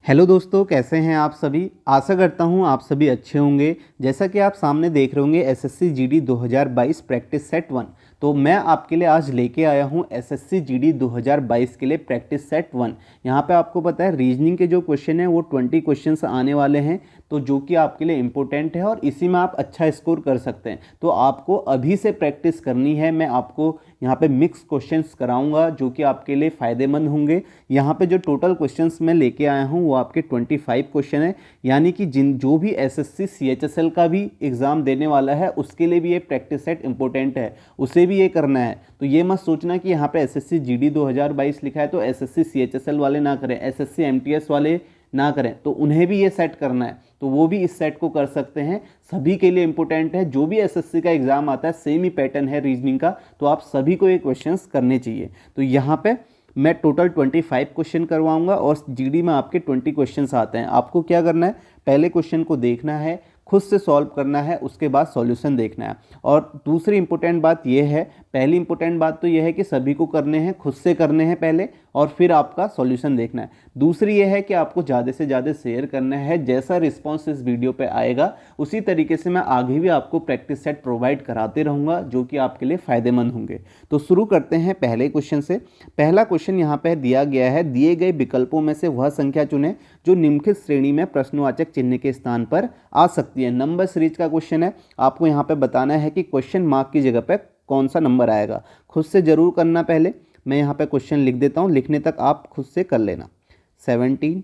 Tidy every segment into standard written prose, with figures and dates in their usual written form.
Hello दोस्तों, कैसे हैं आप सभी। आशा करता हूं आप सभी अच्छे होंगे। जैसा कि आप सामने देख रहे होंगे एसएससी जीडी 2022 प्रैक्टिस सेट 1। तो मैं आपके लिए आज लेके आया हूं एसएससी जीडी 2022 के लिए प्रैक्टिस सेट 1। यहां पे आपको पता है रीजनिंग के जो क्वेश्चन हैं वो 20 क्वेश्चंस आने वाले हैं, तो जो कि आपके लिए इम्पोर्टेंट है और इसी में आप अच्छा स्कोर कर सकते हैं। तो आपको अभी से प्रैक्टिस करनी है। मैं आपको यहाँ पे मिक्स क्वेश्चंस कराऊंगा जो कि आपके लिए फ़ायदेमंद होंगे। यहाँ पे जो टोटल क्वेश्चंस मैं लेके आया हूँ वो आपके 25 क्वेश्चन है, यानी कि जो भी एसएससी सीएचएसएल का भी एग्ज़ाम देने वाला है उसके लिए भी ये प्रैक्टिस सेट इंपॉर्टेंट है, उसे भी ये करना है। तो ये मत सोचना कि यहाँ पे एसएससी जीडी 2022 लिखा है तो एसएससी सीएचएसएल वाले ना करें, एसएससी एमटीएस वाले ना करें, तो उन्हें भी ये सेट करना है, तो वो भी इस सेट को कर सकते हैं। सभी के लिए इंपॉर्टेंट है। जो भी एसएससी का एग्जाम आता है सेम ही पैटर्न है रीजनिंग का, तो आप सभी को ये क्वेश्चंस करने चाहिए। तो यहाँ पे मैं टोटल 25 क्वेश्चन करवाऊंगा और जीडी में आपके 20 क्वेश्चंस आते हैं। आपको क्या करना है, पहले क्वेश्चन को देखना है, खुद से सॉल्व करना है, उसके बाद सॉल्यूशन देखना है। और दूसरी इंपॉर्टेंट बात यह है, पहली इंपॉर्टेंट बात तो यह है कि सभी को करने हैं, खुद से करने हैं पहले और फिर आपका सॉल्यूशन देखना है। दूसरी यह है कि आपको ज़्यादा से ज़्यादा शेयर करना है। जैसा रिस्पॉन्स इस वीडियो पे आएगा उसी तरीके से मैं आगे भी आपको प्रैक्टिस सेट प्रोवाइड कराते रहूँगा जो कि आपके लिए फ़ायदेमंद होंगे। तो शुरू करते हैं पहले क्वेश्चन से। पहला क्वेश्चन यहाँ पर दिया गया है, दिए गए विकल्पों में से वह संख्या चुनें जो निम्नलिखित श्रेणी में प्रश्नवाचक चिन्ह के स्थान पर आ सकती है। नंबर सीरीज का क्वेश्चन है, आपको यहाँ पे बताना है कि क्वेश्चन मार्क की जगह पे कौन सा नंबर आएगा। खुद से जरूर करना। पहले मैं यहाँ पे क्वेश्चन लिख देता हूँ, लिखने तक आप खुद से कर लेना। 17,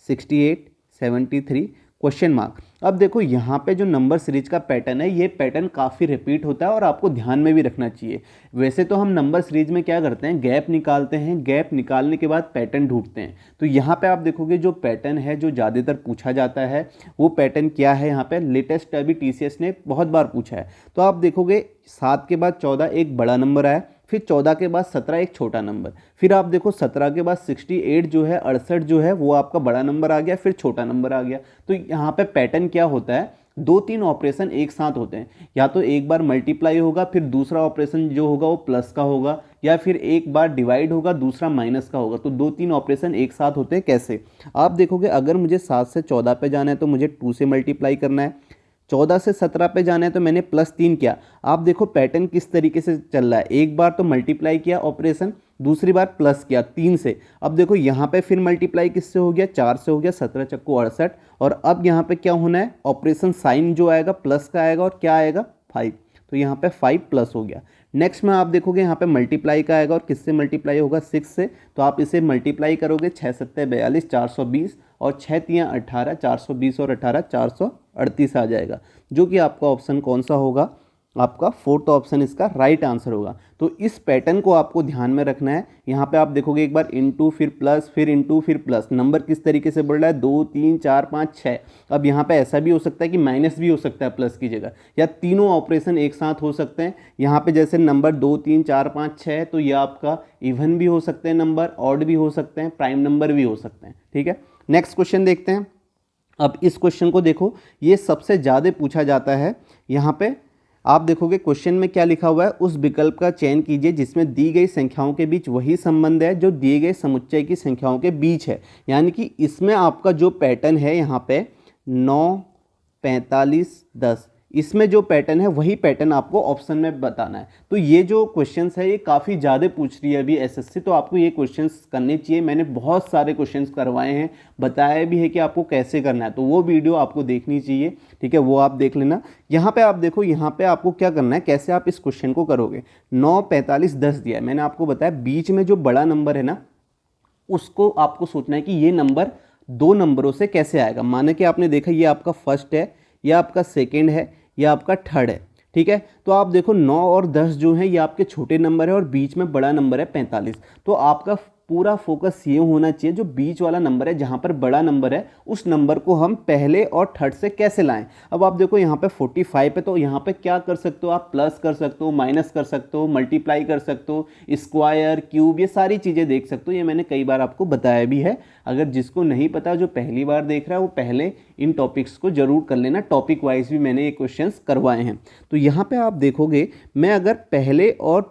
68, 73 क्वेश्चन मार्क। अब देखो यहाँ पे जो नंबर सीरीज का पैटर्न है ये पैटर्न काफ़ी रिपीट होता है और आपको ध्यान में भी रखना चाहिए। वैसे तो हम नंबर सीरीज में क्या करते हैं, गैप निकालते हैं, गैप निकालने के बाद पैटर्न ढूंढते हैं। तो यहाँ पे आप देखोगे जो पैटर्न है जो ज़्यादातर पूछा जाता है वो पैटर्न क्या है, यहाँ पे लेटेस्ट अभी टीसीएस ने बहुत बार पूछा है। तो आप देखोगे 7 के बाद 14 एक बड़ा नंबर आया, फिर 14 के बाद 17 एक छोटा नंबर, फिर आप देखो 17 के बाद 68 जो है 68 जो है वो आपका बड़ा नंबर आ गया, फिर छोटा नंबर आ गया। तो यहाँ पे पैटर्न क्या होता है, 2-3 ऑपरेशन एक साथ होते हैं। या तो एक बार मल्टीप्लाई होगा, फिर दूसरा ऑपरेशन जो होगा वो प्लस का होगा, या फिर एक बार डिवाइड होगा दूसरा माइनस का होगा। तो 2-3 ऑपरेशन एक साथ होते हैं। कैसे, आप देखोगे अगर मुझे 7 से 14 पे जाना है तो मुझे 2 से मल्टीप्लाई करना है, 14 से 17 पे जाना है तो मैंने +3 किया। आप देखो पैटर्न किस तरीके से चल रहा है, एक बार तो मल्टीप्लाई किया ऑपरेशन, दूसरी बार प्लस किया 3 से। अब देखो यहाँ पे फिर मल्टीप्लाई किससे हो गया, 4 से हो गया, 17 चक्कू 68। और अब यहाँ पे क्या होना है, ऑपरेशन साइन जो आएगा प्लस का आएगा और क्या आएगा 5। तो यहाँ पे 5 प्लस हो गया। नेक्स्ट में आप देखोगे यहाँ पे मल्टीप्लाई का आएगा और किससे मल्टीप्लाई होगा, 6 से। तो आप इसे मल्टीप्लाई करोगे, 6 7 42 420 और 6 3 18, 420 और 18 438 आ जाएगा, जो कि आपका ऑप्शन कौन सा होगा, आपका 4th ऑप्शन इसका राइट आंसर होगा। तो इस पैटर्न को आपको ध्यान में रखना है। यहाँ पे आप देखोगे एक बार इंटू फिर प्लस, फिर इंटू फिर प्लस, नंबर किस तरीके से बढ़ रहा है, 2 3 4 5 6। अब यहाँ पे ऐसा भी हो सकता है कि माइनस भी हो सकता है प्लस की जगह, या तीनों ऑपरेशन एक साथ हो सकते हैं। यहाँ पे जैसे नंबर 2 3 4 5 6, तो ये आपका इवन भी हो सकते हैं नंबर, ऑड भी हो सकते हैं, प्राइम नंबर भी हो सकते हैं। ठीक है, नेक्स्ट क्वेश्चन देखते हैं। अब इस क्वेश्चन को देखो, ये सबसे ज़्यादा पूछा जाता है। यहाँ पे आप देखोगे क्वेश्चन में क्या लिखा हुआ है, उस विकल्प का चयन कीजिए जिसमें दी गई संख्याओं के बीच वही संबंध है जो दिए गए समुच्चय की संख्याओं के बीच है। यानी कि इसमें आपका जो पैटर्न है यहाँ पे 9, 45, 10, इसमें जो पैटर्न है वही पैटर्न आपको ऑप्शन में बताना है। तो ये जो क्वेश्चंस है ये काफ़ी ज़्यादा पूछ रही है अभी एसएससी, तो आपको ये क्वेश्चंस करने चाहिए। मैंने बहुत सारे क्वेश्चंस करवाए हैं, बताया भी है कि आपको कैसे करना है, तो वो वीडियो आपको देखनी चाहिए। ठीक है, वो आप देख लेना। यहाँ पे आप देखो, यहाँ पे आपको क्या करना है, कैसे आप इस क्वेश्चन को करोगे। 9 45 10 दिया है, मैंने आपको बताया बीच में जो बड़ा नंबर है ना उसको आपको सोचना है कि ये नंबर 2 नंबरों से कैसे आएगा। माने कि आपने देखा ये आपका फर्स्ट है, ये आपका सेकेंड है, ये आपका थर्ड है। ठीक है, तो आप देखो 9 और 10 जो हैं ये आपके छोटे नंबर है और बीच में बड़ा नंबर है 45। तो आपका पूरा फोकस ये होना चाहिए जो बीच वाला नंबर है, जहाँ पर बड़ा नंबर है, उस नंबर को हम पहले और थर्ड से कैसे लाएं। अब आप देखो यहाँ पे 45 है, तो यहाँ पे क्या कर सकते हो आप, प्लस कर सकते हो, माइनस कर सकते हो, मल्टीप्लाई कर सकते हो, स्क्वायर, क्यूब, ये सारी चीज़ें देख सकते हो। ये मैंने कई बार आपको बताया भी है। अगर जिसको नहीं पता, जो पहली बार देख रहा है, वो पहले इन टॉपिक्स को जरूर कर लेना। टॉपिक वाइज भी मैंने ये क्वेश्चंस करवाए हैं। तो यहाँ पे आप देखोगे, मैं अगर पहले और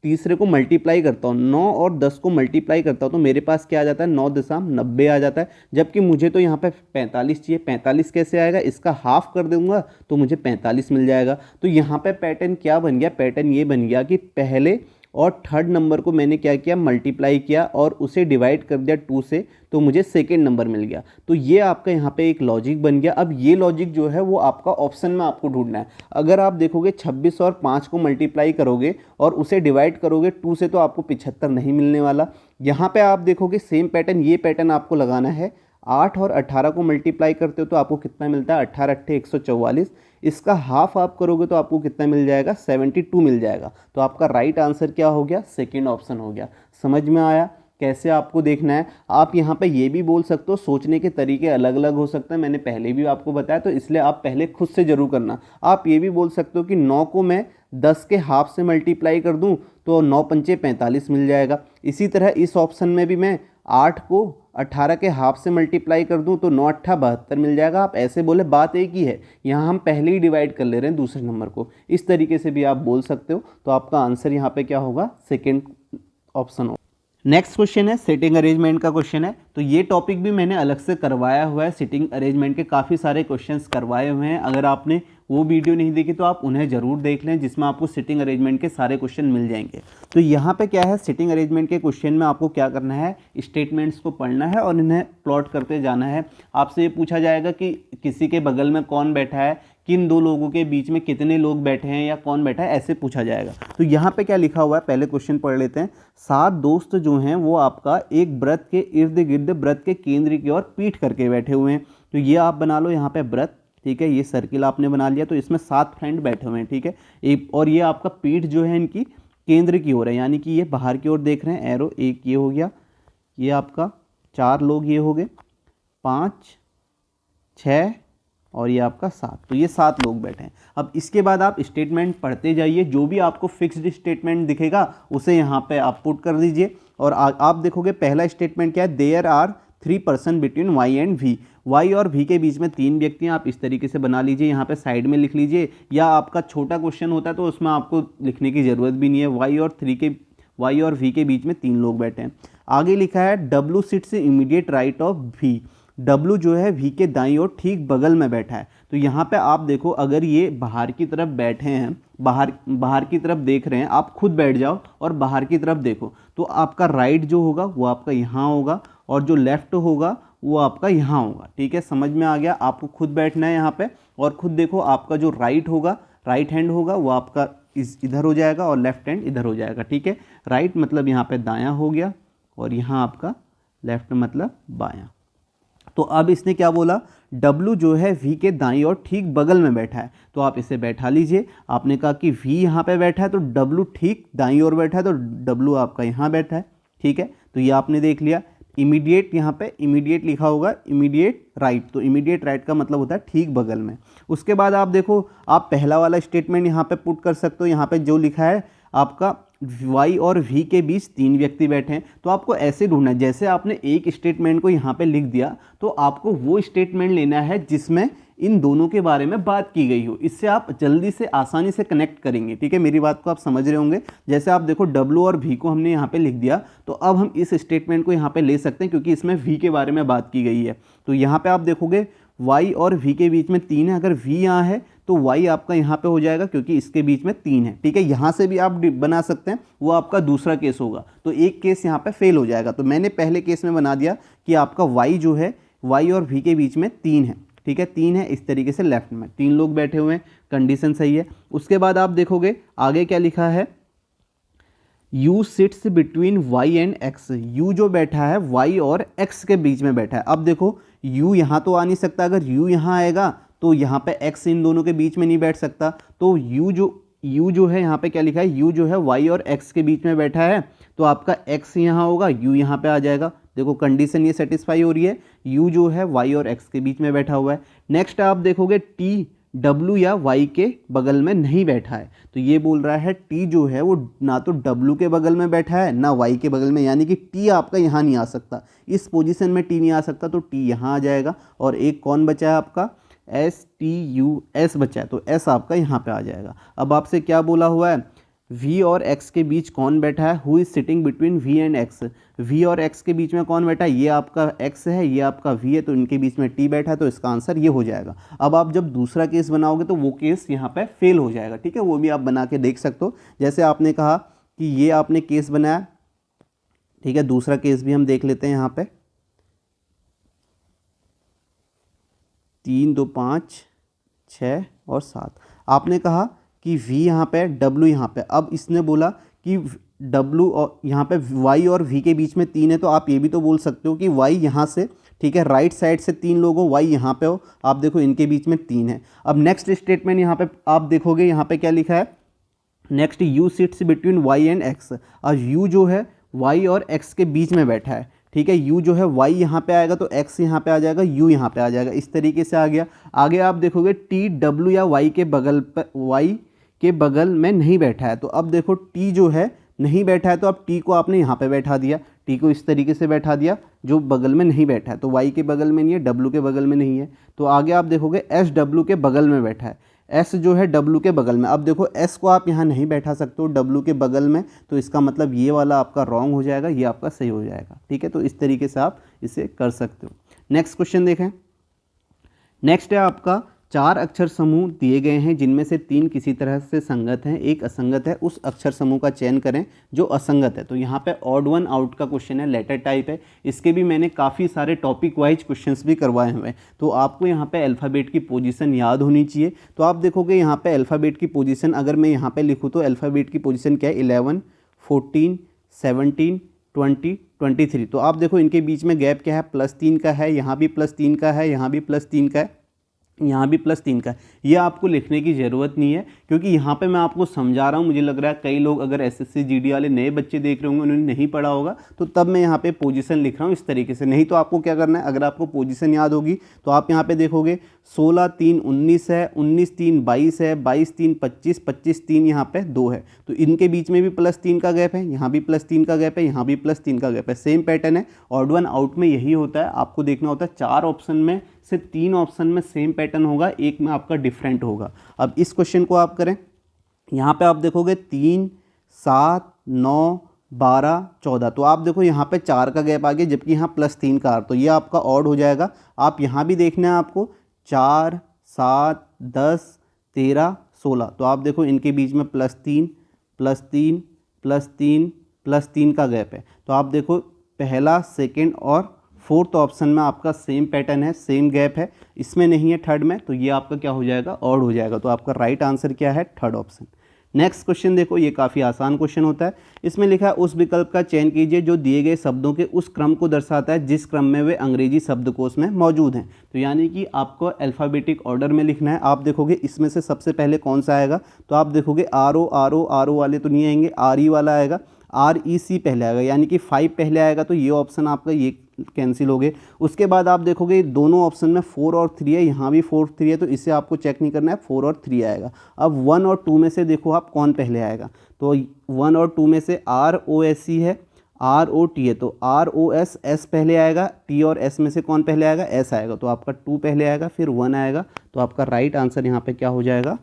तीसरे को मल्टीप्लाई करता हूँ, 9 और 10 को मल्टीप्लाई करता हूँ तो मेरे पास क्या आ जाता है, 9 दशम 90 आ जाता है। जबकि मुझे तो यहाँ पे 45 चाहिए, 45 कैसे आएगा, इसका हाफ कर दूंगा तो मुझे 45 मिल जाएगा। तो यहाँ पे पैटर्न क्या बन गया, पैटर्न ये बन गया कि पहले और थर्ड नंबर को मैंने क्या किया, मल्टीप्लाई किया और उसे डिवाइड कर दिया 2 से, तो मुझे सेकेंड नंबर मिल गया। तो ये आपका यहाँ पे एक लॉजिक बन गया। अब ये लॉजिक जो है वो आपका ऑप्शन में आपको ढूंढना है। अगर आप देखोगे 26 और 5 को मल्टीप्लाई करोगे और उसे डिवाइड करोगे 2 से तो आपको 75 नहीं मिलने वाला। यहाँ पे आप देखोगे सेम पैटर्न, ये पैटर्न आपको लगाना है। 8 और 18 को मल्टीप्लाई करते हो तो आपको कितना मिलता है, 18 अट्ठे 144। इसका हाफ आप करोगे तो आपको कितना मिल जाएगा, 72 मिल जाएगा। तो आपका राइट आंसर क्या हो गया, सेकंड ऑप्शन हो गया। समझ में आया कैसे आपको देखना है। आप यहाँ पे ये भी बोल सकते हो, सोचने के तरीके अलग अलग हो सकते हैं, मैंने पहले भी आपको बताया, तो इसलिए आप पहले खुद से ज़रूर करना। आप ये भी बोल सकते हो कि 9 को मैं 10 के हाफ से मल्टीप्लाई कर दूं तो 9 पंचे 45 मिल जाएगा। इसी तरह इस ऑप्शन में भी मैं 8 को 18 के हाफ से मल्टीप्लाई कर दूं तो 9 अट्ठा 72 मिल जाएगा। आप ऐसे बोले, बात एक ही है, यहाँ हम पहले ही डिवाइड कर ले रहे हैं दूसरे नंबर को। इस तरीके से भी आप बोल सकते हो। तो आपका आंसर यहाँ पे क्या होगा, सेकेंड ऑप्शन होगा। नेक्स्ट क्वेश्चन है सिटिंग अरेंजमेंट का क्वेश्चन है। तो ये टॉपिक भी मैंने अलग से करवाया हुआ है, सिटिंग अरेंजमेंट के काफ़ी सारे क्वेश्चंस करवाए हुए हैं। अगर आपने वो वीडियो नहीं देखी तो आप उन्हें ज़रूर देख लें, जिसमें आपको सिटिंग अरेंजमेंट के सारे क्वेश्चन मिल जाएंगे। तो यहाँ पे क्या है, सिटिंग अरेंजमेंट के क्वेश्चन में आपको क्या करना है, स्टेटमेंट्स को पढ़ना है और इन्हें प्लॉट करते जाना है। आपसे ये पूछा जाएगा कि किसी के बगल में कौन बैठा है, किन दो लोगों के बीच में कितने लोग बैठे हैं या कौन बैठा है, ऐसे पूछा जाएगा। तो यहाँ पे क्या लिखा हुआ है, पहले क्वेश्चन पढ़ लेते हैं। 7 दोस्त जो हैं वो आपका एक वृत्त के इर्द गिर्द वृत्त के केंद्र की ओर पीठ करके बैठे हुए हैं। तो ये आप बना लो यहाँ पे वृत्त, ठीक है, ये सर्किल आपने बना लिया। तो इसमें 7 फ्रेंड बैठे हुए हैं, ठीक है। एक और ये आपका पीठ जो है इनकी केंद्र की ओर है, यानी कि ये बाहर की ओर देख रहे हैं, एरो। एक ये हो गया, ये आपका 4 लोग ये हो गए, 5 6 और ये आपका 7। तो ये 7 लोग बैठे हैं। अब इसके बाद आप स्टेटमेंट पढ़ते जाइए, जो भी आपको फिक्स्ड स्टेटमेंट दिखेगा उसे यहाँ पे आप पुट कर दीजिए। और आप देखोगे पहला स्टेटमेंट क्या है, there are 3 person between Y and V. Y और वी के बीच में 3 व्यक्ति हैं। आप इस तरीके से बना लीजिए, यहाँ पे साइड में लिख लीजिए, या आपका छोटा क्वेश्चन होता है तो उसमें आपको लिखने की ज़रूरत भी नहीं है। वाई और वी के बीच में 3 लोग बैठे हैं। आगे लिखा है W sits immediate right of V. W जो है वी के दाईं ओर ठीक बगल में बैठा है। तो यहाँ पे आप देखो, अगर ये बाहर की तरफ बैठे हैं, बाहर की तरफ देख रहे हैं, आप खुद बैठ जाओ और बाहर की तरफ देखो, तो आपका राइट जो होगा वो आपका यहाँ होगा और जो लेफ्ट होगा वो आपका यहाँ होगा। ठीक है, समझ में आ गया। आपको खुद बैठना है यहाँ पे और खुद देखो, आपका जो राइट होगा, राइट हैंड होगा वो आपका इधर हो जाएगा और लेफ्ट हैंड इधर हो जाएगा। ठीक है, राइट मतलब यहाँ पे दायां हो गया और यहाँ आपका लेफ्ट मतलब बायां। तो अब इसने क्या बोला, W जो है V के दाईं ओर ठीक बगल में बैठा है, तो आप इसे बैठा लीजिए। आपने कहा कि V यहाँ पे बैठा है तो W ठीक दाईं ओर बैठा है, तो W आपका यहाँ बैठा है। ठीक है, तो ये आपने देख लिया। इमीडिएट, यहाँ पे इमीडिएट लिखा होगा, इमीडिएट राइट, तो इमीडिएट राइट का मतलब होता है ठीक बगल में। उसके बाद आप देखो, आप पहला वाला स्टेटमेंट यहाँ पे पुट कर सकते हो। यहाँ पे जो लिखा है आपका वाई और वी के बीच 3 व्यक्ति बैठे हैं, तो आपको ऐसे ढूंढना है, जैसे आपने एक स्टेटमेंट को यहाँ पे लिख दिया तो आपको वो स्टेटमेंट लेना है जिसमें इन दोनों के बारे में बात की गई हो। इससे आप जल्दी से आसानी से कनेक्ट करेंगे। ठीक है, मेरी बात को आप समझ रहे होंगे। जैसे आप देखो, डब्ल्यू और वी को हमने यहाँ पे लिख दिया, तो अब हम इस स्टेटमेंट को यहाँ पे ले सकते हैं क्योंकि इसमें वी के बारे में बात की गई है। तो यहाँ पे आप देखोगे y और v के बीच में 3 है। अगर v यहाँ है तो y आपका यहाँ पे हो जाएगा क्योंकि इसके बीच में 3 है। ठीक है, यहाँ से भी आप बना सकते हैं, वो आपका दूसरा केस होगा। तो एक केस यहाँ पे फेल हो जाएगा। तो मैंने पहले केस में बना दिया कि आपका y जो है, y और v के बीच में 3 है। ठीक है, 3 है, इस तरीके से लेफ्ट में 3 लोग बैठे हुए हैं, कंडीशन सही है। उसके बाद आप देखोगे आगे क्या लिखा है, U sits between y and x। U जो बैठा है y और x के बीच में बैठा है। अब देखो, U यहाँ तो आ नहीं सकता, अगर U यहाँ आएगा तो यहाँ पे x इन दोनों के बीच में नहीं बैठ सकता। तो U जो है, यहाँ पे क्या लिखा है, U जो है y और x के बीच में बैठा है, तो आपका x यहाँ होगा, U यहाँ पे आ जाएगा। देखो कंडीशन ये सेटिस्फाई हो रही है, U जो है y और x के बीच में बैठा हुआ है। नेक्स्ट आप देखोगे T W या Y के बगल में नहीं बैठा है, तो ये बोल रहा है T जो है वो ना तो W के बगल में बैठा है ना Y के बगल में, यानी कि T आपका यहाँ नहीं आ सकता, इस पोजीशन में T नहीं आ सकता, तो T यहाँ आ जाएगा। और एक कौन बचा है आपका, S T U S बचा है, तो S आपका यहाँ पे आ जाएगा। अब आपसे क्या बोला हुआ है, v और x के बीच कौन बैठा है, who is sitting between v and x, v और x के बीच में कौन बैठा है, ये आपका x है, ये आपका v है, तो इनके बीच में t बैठा है, तो इसका आंसर ये हो जाएगा। अब आप जब दूसरा केस बनाओगे तो वो केस यहाँ पे फेल हो जाएगा, ठीक है, वो भी आप बना के देख सकते हो। जैसे आपने कहा कि ये आपने केस बनाया, ठीक है, दूसरा केस भी हम देख लेते हैं। यहाँ पे 3 2 5 6 और 7, आपने कहा कि v यहाँ पे, w यहाँ पे। अब इसने बोला कि w और यहाँ पे y और v के बीच में 3 है, तो आप ये भी तो बोल सकते हो कि y यहाँ से, ठीक है, राइट साइड से 3 लोग हो, y यहाँ पे हो, आप देखो इनके बीच में 3 है। अब नेक्स्ट स्टेटमेंट यहाँ पे आप देखोगे, यहाँ पे क्या लिखा है, next u sits between y and x। अब u जो है y और x के बीच में बैठा है, ठीक है, u जो है y यहाँ पे आएगा तो x यहाँ पे आ जाएगा, u यहाँ पे आ जाएगा, इस तरीके से आ गया। आगे आप देखोगे t w या y के बगल पर, y के बगल में नहीं बैठा है, तो अब देखो t जो है नहीं बैठा है, तो अब t को आपने यहाँ पे बैठा दिया, t को इस तरीके से बैठा दिया जो बगल में नहीं बैठा है, तो y के बगल में नहीं है, w के बगल में नहीं है। तो आगे आप देखोगे s w के बगल में बैठा है, s जो है w के बगल में। अब देखो s को आप यहाँ नहीं बैठा सकते हो w के बगल में, तो इसका मतलब ये वाला आपका रॉन्ग हो जाएगा, ये आपका सही हो जाएगा, ठीक है। तो इस तरीके से आप इसे कर सकते हो। नेक्स्ट क्वेश्चन देखें। नेक्स्ट है आपका 4 अक्षर समूह दिए गए हैं जिनमें से 3 किसी तरह से संगत हैं, एक असंगत है, उस अक्षर समूह का चयन करें जो असंगत है। तो यहाँ पे ऑड वन आउट का क्वेश्चन है, लेटर टाइप है, इसके भी मैंने काफ़ी सारे टॉपिक वाइज क्वेश्चंस भी करवाए हुए हैं। तो आपको यहाँ पे अल्फ़ाबेट की पोजीशन याद होनी चाहिए। तो आप देखोगे यहाँ पे अल्फ़ाबेट की पोजीशन, अगर मैं यहाँ पे लिखूँ तो अल्फ़ाबेट की पोजीशन क्या है, 11 14 17 20 23। तो आप देखो इनके बीच में गैप क्या है, +3 का है, यहाँ भी +3 का है, यहाँ भी +3 का है, यहाँ भी +3 का है। ये आपको लिखने की ज़रूरत नहीं है, क्योंकि यहाँ पे मैं आपको समझा रहा हूँ। मुझे लग रहा है कई लोग अगर एसएससी जीडी वाले नए बच्चे देख रहे होंगे, उन्होंने नहीं पढ़ा होगा, तो तब मैं यहाँ पे पोजीशन लिख रहा हूँ इस तरीके से। नहीं तो आपको क्या करना है, अगर आपको पोजीशन याद होगी तो आप यहाँ पे देखोगे 16 3 19 है, 19 3 22 है, 22 3 25, 25 3 यहाँ पे 2 है, तो इनके बीच में भी +3 का गैप है, यहाँ भी +3 का गैप है, यहाँ भी +3 का गैप है। सेम पैटर्न है, ऑड वन आउट में यही होता है। आपको देखना होता है 4 ऑप्शन में से 3 ऑप्शन में सेम पैटर्न होगा, एक में आपका डिफरेंट होगा। अब इस क्वेश्चन को आप करें, यहाँ पे आप देखोगे 3 7 9 12 14, तो आप देखो यहाँ पे 4 का गैप आ गया, जबकि यहाँ +3 का आ, तो ये आपका ऑड हो जाएगा। आप यहाँ भी देखना है आपको 4 7 10 13 16, तो आप देखो इनके बीच में +3 +3 +3 +3 का गैप है। तो आप देखो पहला, सेकंड और फोर्थ ऑप्शन में आपका सेम पैटर्न है, सेम गैप है, इसमें नहीं है थर्ड में, तो ये आपका क्या हो जाएगा, ऑड हो जाएगा। तो आपका राइट आंसर क्या है, थर्ड ऑप्शन। नेक्स्ट क्वेश्चन देखो, ये काफ़ी आसान क्वेश्चन होता है। इसमें लिखा है उस विकल्प का चयन कीजिए जो दिए गए शब्दों के उस क्रम को दर्शाता है जिस क्रम में वे अंग्रेजी शब्दकोश में मौजूद हैं। तो यानी कि आपको अल्फ़ाबेटिक ऑर्डर में लिखना है। आप देखोगे इसमें से सबसे पहले कौन सा आएगा, तो आप देखोगे RO वाले तो नहीं आएंगे, RE वाला आएगा, REC पहले आएगा, यानी कि 5 पहले आएगा, तो ये ऑप्शन आपका ये कैंसिल हो गए। उसके बाद आप देखोगे दोनों ऑप्शन में 4 और 3 है, यहाँ भी 4 3 है, तो इसे आपको चेक नहीं करना है, 4 और 3 आएगा। अब 1 और 2 में से देखो आप कौन पहले आएगा, तो 1 और 2 में से ROSC है, ROT है, तो ROS S पहले आएगा, T और S में से कौन पहले आएगा, S आएगा, तो आपका 2 पहले आएगा, फिर 1 आएगा, तो आपका राइट आंसर यहाँ पे क्या हो जाएगा,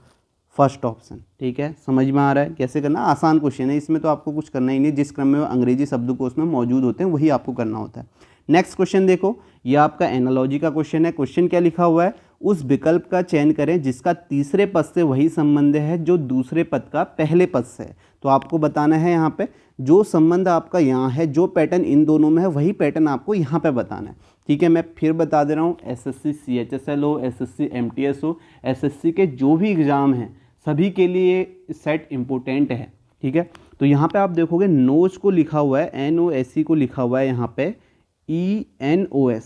फर्स्ट ऑप्शन। ठीक है, समझ में आ रहा है कैसे करना, आसान क्वेश्चन है, इसमें तो आपको कुछ करना ही नहीं, जिस क्रम में अंग्रेजी शब्दकोश में मौजूद होते हैं वही आपको करना होता है। नेक्स्ट क्वेश्चन देखो, ये आपका एनालॉजी का क्वेश्चन है। क्वेश्चन क्या लिखा हुआ है, उस विकल्प का चयन करें जिसका तीसरे पद से वही संबंध है जो दूसरे पद का पहले पद से है। तो आपको बताना है यहाँ पे जो संबंध आपका यहाँ है, जो पैटर्न इन दोनों में है वही पैटर्न आपको यहाँ पे बताना है। ठीक है, मैं फिर बता दे रहा हूँ, SSC CHSL हो, SSC MTS हो, SSC के जो भी एग्ज़ाम हैं सभी के लिए सेट इम्पोर्टेंट है। ठीक है, तो यहाँ पे आप देखोगे नोज को लिखा हुआ है, NOSE को लिखा हुआ है यहाँ पे ENOS।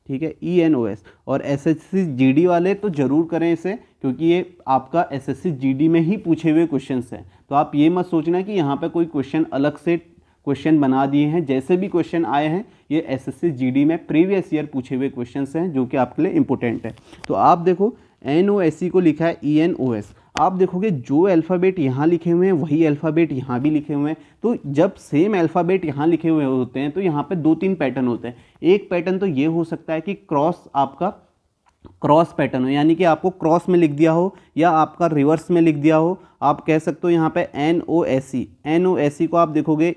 ठीक है, ENOS। और SSC GD वाले तो ज़रूर करें इसे, क्योंकि ये आपका SSC GD में ही पूछे हुए क्वेश्चंस हैं। तो आप ये मत सोचना कि यहाँ पे कोई क्वेश्चन अलग से क्वेश्चन बना दिए हैं, जैसे भी क्वेश्चन आए हैं ये SSC GD में प्रीवियस ईयर पूछे हुए क्वेश्चंस हैं जो कि आपके लिए इंपॉर्टेंट है। तो आप देखो NOSE को लिखा है ENOS, आप देखोगे जो अल्फ़ाबेट यहाँ लिखे हुए हैं वही अल्फ़ाबेट यहाँ भी लिखे हुए हैं। तो जब सेम अल्फ़ाबेट यहाँ लिखे हुए होते हैं तो यहाँ पे 2-3 पैटर्न होते हैं। एक पैटर्न तो ये हो सकता है कि क्रॉस आपका क्रॉस पैटर्न हो, यानी कि आपको क्रॉस में लिख दिया हो या आपका रिवर्स में लिख दिया हो। आप कह सकते हो यहाँ पे NOSE, NOSE को आप देखोगे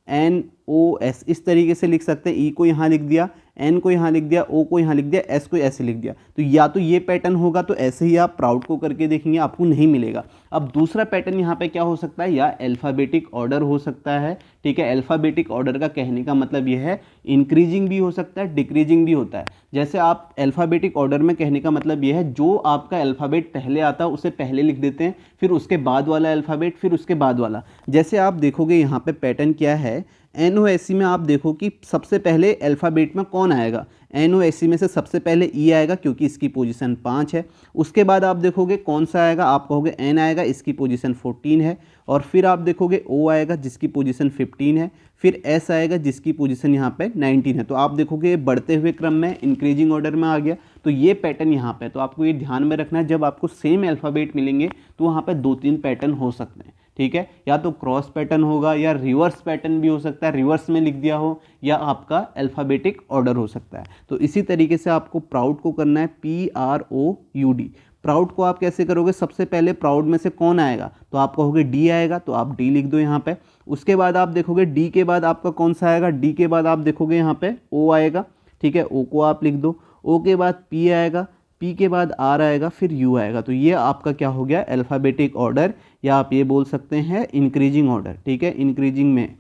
ENOS, इस तरीके से लिख सकते हैं। ई को यहाँ लिख दिया, एन को यहाँ लिख दिया, ओ को यहाँ लिख दिया, एस को ऐसे लिख दिया। तो या तो ये पैटर्न होगा, तो ऐसे ही आप प्राउड को करके देखेंगे, आपको नहीं मिलेगा। अब दूसरा पैटर्न यहाँ पे क्या हो सकता है, या अल्फ़ाबेटिक ऑर्डर हो सकता है। ठीक है, अल्फ़ाबेटिक ऑर्डर का कहने का मतलब ये है इंक्रीजिंग भी हो सकता है, डिक्रीजिंग भी होता है। जैसे आप अल्फ़ाबेटिक ऑर्डर में कहने का मतलब ये है, जो आपका अल्फ़ाबेट पहले आता है उसे पहले लिख देते हैं, फिर उसके बाद वाला अल्फ़ाबेट, फिर उसके बाद वाला। जैसे आप देखोगे यहाँ पे पैटर्न क्या है, NOSE में आप देखो कि सबसे पहले अल्फ़ाबेट में कौन आएगा, NOSE में से सबसे पहले ई आएगा क्योंकि इसकी पोजीशन 5 है। उसके बाद आप देखोगे कौन सा आएगा, आप कहोगे एन आएगा, इसकी पोजीशन 14 है। और फिर आप देखोगे ओ आएगा जिसकी पोजीशन 15 है, फिर एस आएगा जिसकी पोजीशन यहाँ पे 19 है। तो आप देखोगे बढ़ते हुए क्रम में इंक्रीजिंग ऑर्डर में आ गया। तो ये पैटर्न यहाँ पे, तो आपको ये ध्यान में रखना है, जब आपको सेम अल्फ़ाबेट मिलेंगे तो वहाँ पे 2-3 पैटर्न हो सकते हैं। ठीक है, या तो क्रॉस पैटर्न होगा या रिवर्स पैटर्न भी हो सकता है, रिवर्स में लिख दिया हो, या आपका अल्फ़ाबेटिक ऑर्डर हो सकता है। तो इसी तरीके से आपको प्राउड को करना है, PROUD। प्राउड को आप कैसे करोगे, सबसे पहले प्राउड में से कौन आएगा, तो आप कहोगे डी आएगा, तो आप डी लिख दो यहाँ पे। उसके बाद आप देखोगे डी के बाद आपका कौन सा आएगा, डी के बाद आप देखोगे यहाँ पे ओ आएगा। ठीक है, ओ को आप लिख दो। ओ के बाद पी आएगा, पी के बाद आर आएगा, फिर यू आएगा। तो ये आपका क्या हो गया, अल्फ़ाबेटिक ऑर्डर, या आप ये बोल सकते हैं इंक्रीजिंग ऑर्डर। ठीक है, इंक्रीजिंग में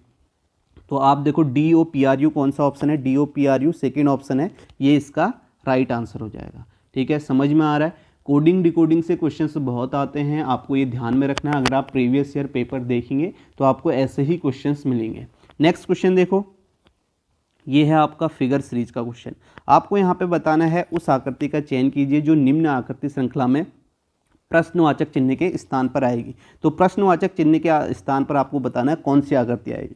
तो आप देखो DOPRU कौन सा ऑप्शन है, DOPRU सेकेंड ऑप्शन है, ये इसका राइट आंसर हो जाएगा। ठीक है, समझ में आ रहा है। कोडिंग डिकोडिंग से क्वेश्चंस बहुत आते हैं, आपको ये ध्यान में रखना है। अगर आप प्रीवियस ईयर पेपर देखेंगे तो आपको ऐसे ही क्वेश्चंस मिलेंगे। नेक्स्ट क्वेश्चन देखो, ये है आपका फिगर सीरीज का क्वेश्चन। आपको यहाँ पे बताना है उस आकृति का चयन कीजिए जो निम्न आकृति श्रृंखला में प्रश्नवाचक चिन्ह के स्थान पर आएगी। तो प्रश्नवाचक चिन्ह के स्थान पर आपको बताना है कौन सी आकृति आएगी।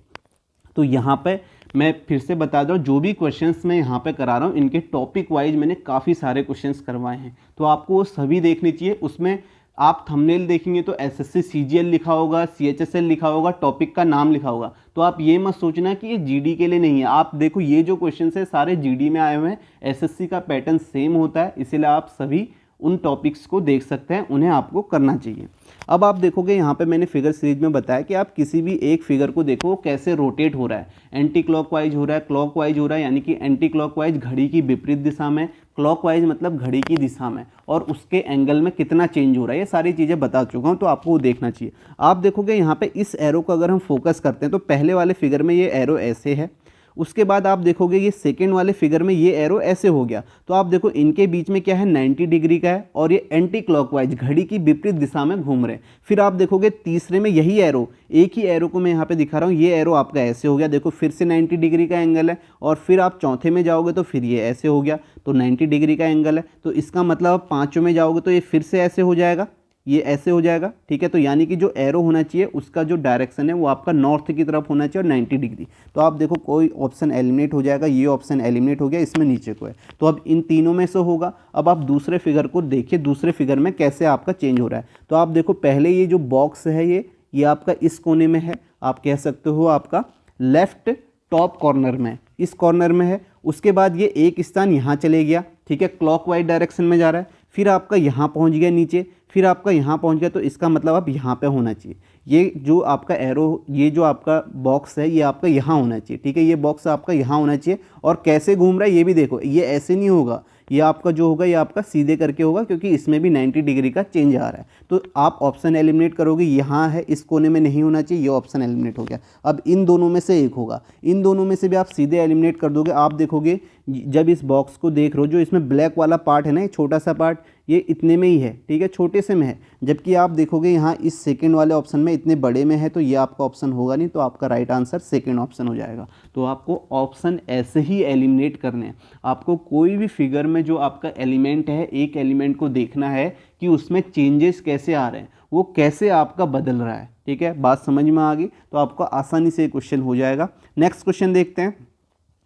तो यहाँ पे मैं फिर से बता दूँ, जो भी क्वेश्चंस मैं यहाँ पे करा रहा हूँ इनके टॉपिक वाइज मैंने काफ़ी सारे क्वेश्चंस करवाए हैं, तो आपको वो सभी देखने चाहिए। उसमें आप थंबनेल देखेंगे तो SSC CGL लिखा होगा, CHSL लिखा होगा, टॉपिक का नाम लिखा होगा। तो आप ये मत सोचना कि ये GD के लिए नहीं है। आप देखो ये जो क्वेश्चन है सारे GD में आए हुए हैं, SSC का पैटर्न सेम होता है, इसीलिए आप सभी उन टॉपिक्स को देख सकते हैं, उन्हें आपको करना चाहिए। अब आप देखोगे यहाँ पे मैंने फिगर सीरीज में बताया कि आप किसी भी एक फिगर को देखो वो कैसे रोटेट हो रहा है, एंटी क्लॉकवाइज हो रहा है, क्लॉकवाइज हो रहा है, यानी कि एंटी क्लॉकवाइज घड़ी की विपरीत दिशा में, क्लॉकवाइज मतलब घड़ी की दिशा में, और उसके एंगल में कितना चेंज हो रहा है, ये सारी चीज़ें बता चुका हूँ, तो आपको वो देखना चाहिए। आप देखोगे यहाँ पे इस एरो को अगर हम फोकस करते हैं तो पहले वाले फिगर में ये एरो ऐसे है, उसके बाद आप देखोगे ये सेकेंड वाले फिगर में ये एरो ऐसे हो गया। तो आप देखो इनके बीच में क्या है, 90 डिग्री का है, और ये एंटी क्लॉकवाइज घड़ी की विपरीत दिशा में घूम रहे हैं। फिर आप देखोगे तीसरे में यही एरो, एक ही एरो को मैं यहाँ पे दिखा रहा हूँ, ये एरो आपका ऐसे हो गया, देखो फिर से 90 डिग्री का एंगल है। और फिर आप चौथे में जाओगे तो फिर ये ऐसे हो गया, तो 90 डिग्री का एंगल है। तो इसका मतलब आप पाँचों में जाओगे तो ये फिर से ऐसे हो जाएगा, ये ऐसे हो जाएगा। ठीक है, तो यानी कि जो एरो होना चाहिए उसका जो डायरेक्शन है वो आपका नॉर्थ की तरफ होना चाहिए और 90 डिग्री। तो आप देखो कोई ऑप्शन एलिमिनेट हो जाएगा, ये ऑप्शन एलिमिनेट हो गया, इसमें नीचे को है, तो अब इन तीनों में से होगा। अब आप दूसरे फिगर को देखिए, दूसरे फिगर में कैसे आपका चेंज हो रहा है। तो आप देखो पहले ये जो बॉक्स है ये आपका इस कोने में है, आप कह सकते हो आपका लेफ्ट टॉप कॉर्नर में, इस कॉर्नर में है। उसके बाद ये एक स्थान यहाँ चले गया, ठीक है, क्लॉकवाइज डायरेक्शन में जा रहा है, फिर आपका यहाँ पहुँच गया नीचे, फिर आपका यहाँ पहुँच गया, तो इसका मतलब आप यहाँ पे होना चाहिए। ये जो आपका एरो, ये जो आपका बॉक्स है ये आपका यहाँ होना चाहिए। ठीक है, ये बॉक्स आपका यहाँ होना चाहिए। और कैसे घूम रहा है ये भी देखो, ये ऐसे नहीं होगा, ये आपका जो होगा ये आपका सीधे करके होगा, क्योंकि इसमें भी 90 डिग्री का चेंज आ रहा है। तो आप ऑप्शन एलिमिनेट करोगे, यहाँ है इस कोने में नहीं होना चाहिए, ये ऑप्शन एलिमिनेट हो गया। अब इन दोनों में से एक होगा, इन दोनों में से भी आप सीधे एलिमिनेट कर दोगे। आप देखोगे जब इस बॉक्स को देख रहे हो, जो इसमें ब्लैक वाला पार्ट है ना, ये छोटा सा पार्ट, ये इतने में ही है, ठीक है, छोटे से में है। जबकि आप देखोगे यहाँ इस सेकंड वाले ऑप्शन में इतने बड़े में है, तो ये आपका ऑप्शन होगा नहीं, तो आपका राइट आंसर सेकंड ऑप्शन हो जाएगा। तो आपको ऑप्शन ऐसे ही एलिमिनेट करने हैं। आपको कोई भी फिगर में जो आपका एलिमेंट है, एक एलिमेंट को देखना है कि उसमें चेंजेस कैसे आ रहे हैं, वो कैसे आपका बदल रहा है। ठीक है, बात समझ में आ गई, तो आपको आसानी से क्वेश्चन हो जाएगा। नेक्स्ट क्वेश्चन देखते हैं।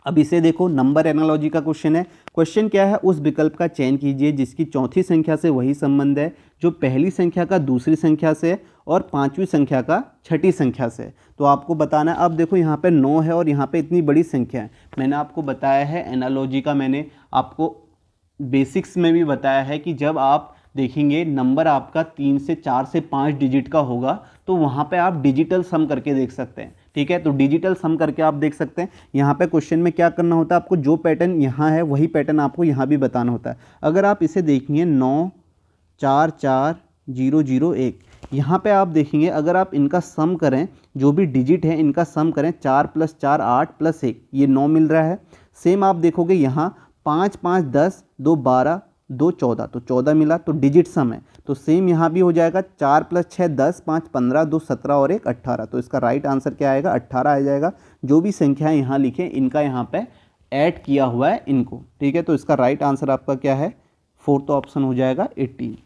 अब इसे देखो, नंबर एनालॉजी का क्वेश्चन है। क्वेश्चन क्या है, उस विकल्प का चयन कीजिए जिसकी चौथी संख्या से वही संबंध है जो पहली संख्या का दूसरी संख्या से और पांचवी संख्या का छठी संख्या से। तो आपको बताना है। अब देखो यहाँ पे 9 है और यहाँ पे इतनी बड़ी संख्या है। मैंने आपको बताया है एनालॉजी का, मैंने आपको बेसिक्स में भी बताया है कि जब आप देखेंगे नंबर आपका 3 से 4 से 5 डिजिट का होगा तो वहाँ पे आप डिजिटल सम करके देख सकते हैं। ठीक है, तो डिजिटल सम करके आप देख सकते हैं। यहाँ पे क्वेश्चन में क्या करना होता है, आपको जो पैटर्न यहाँ है वही पैटर्न आपको यहाँ भी बताना होता है। अगर आप इसे देखेंगे 9 4 4 0 0 1, यहाँ पे आप देखेंगे अगर आप इनका सम करें, जो भी डिजिट है इनका सम करें, 4 + 4 8 + 1 ये 9 मिल रहा है। सेम आप देखोगे यहाँ 5 5 10 2 12 2 14, तो 14 मिला, तो डिजिट सम है। तो सेम यहाँ भी हो जाएगा, 4 + 6 10 5 15 2 17 और 1 18, तो इसका राइट आंसर क्या आएगा, 18 आ जाएगा। जो भी संख्याएं यहाँ लिखे इनका यहाँ पे ऐड किया हुआ है इनको। ठीक है, तो इसका राइट आंसर आपका क्या है, 4th ऑप्शन हो जाएगा 18।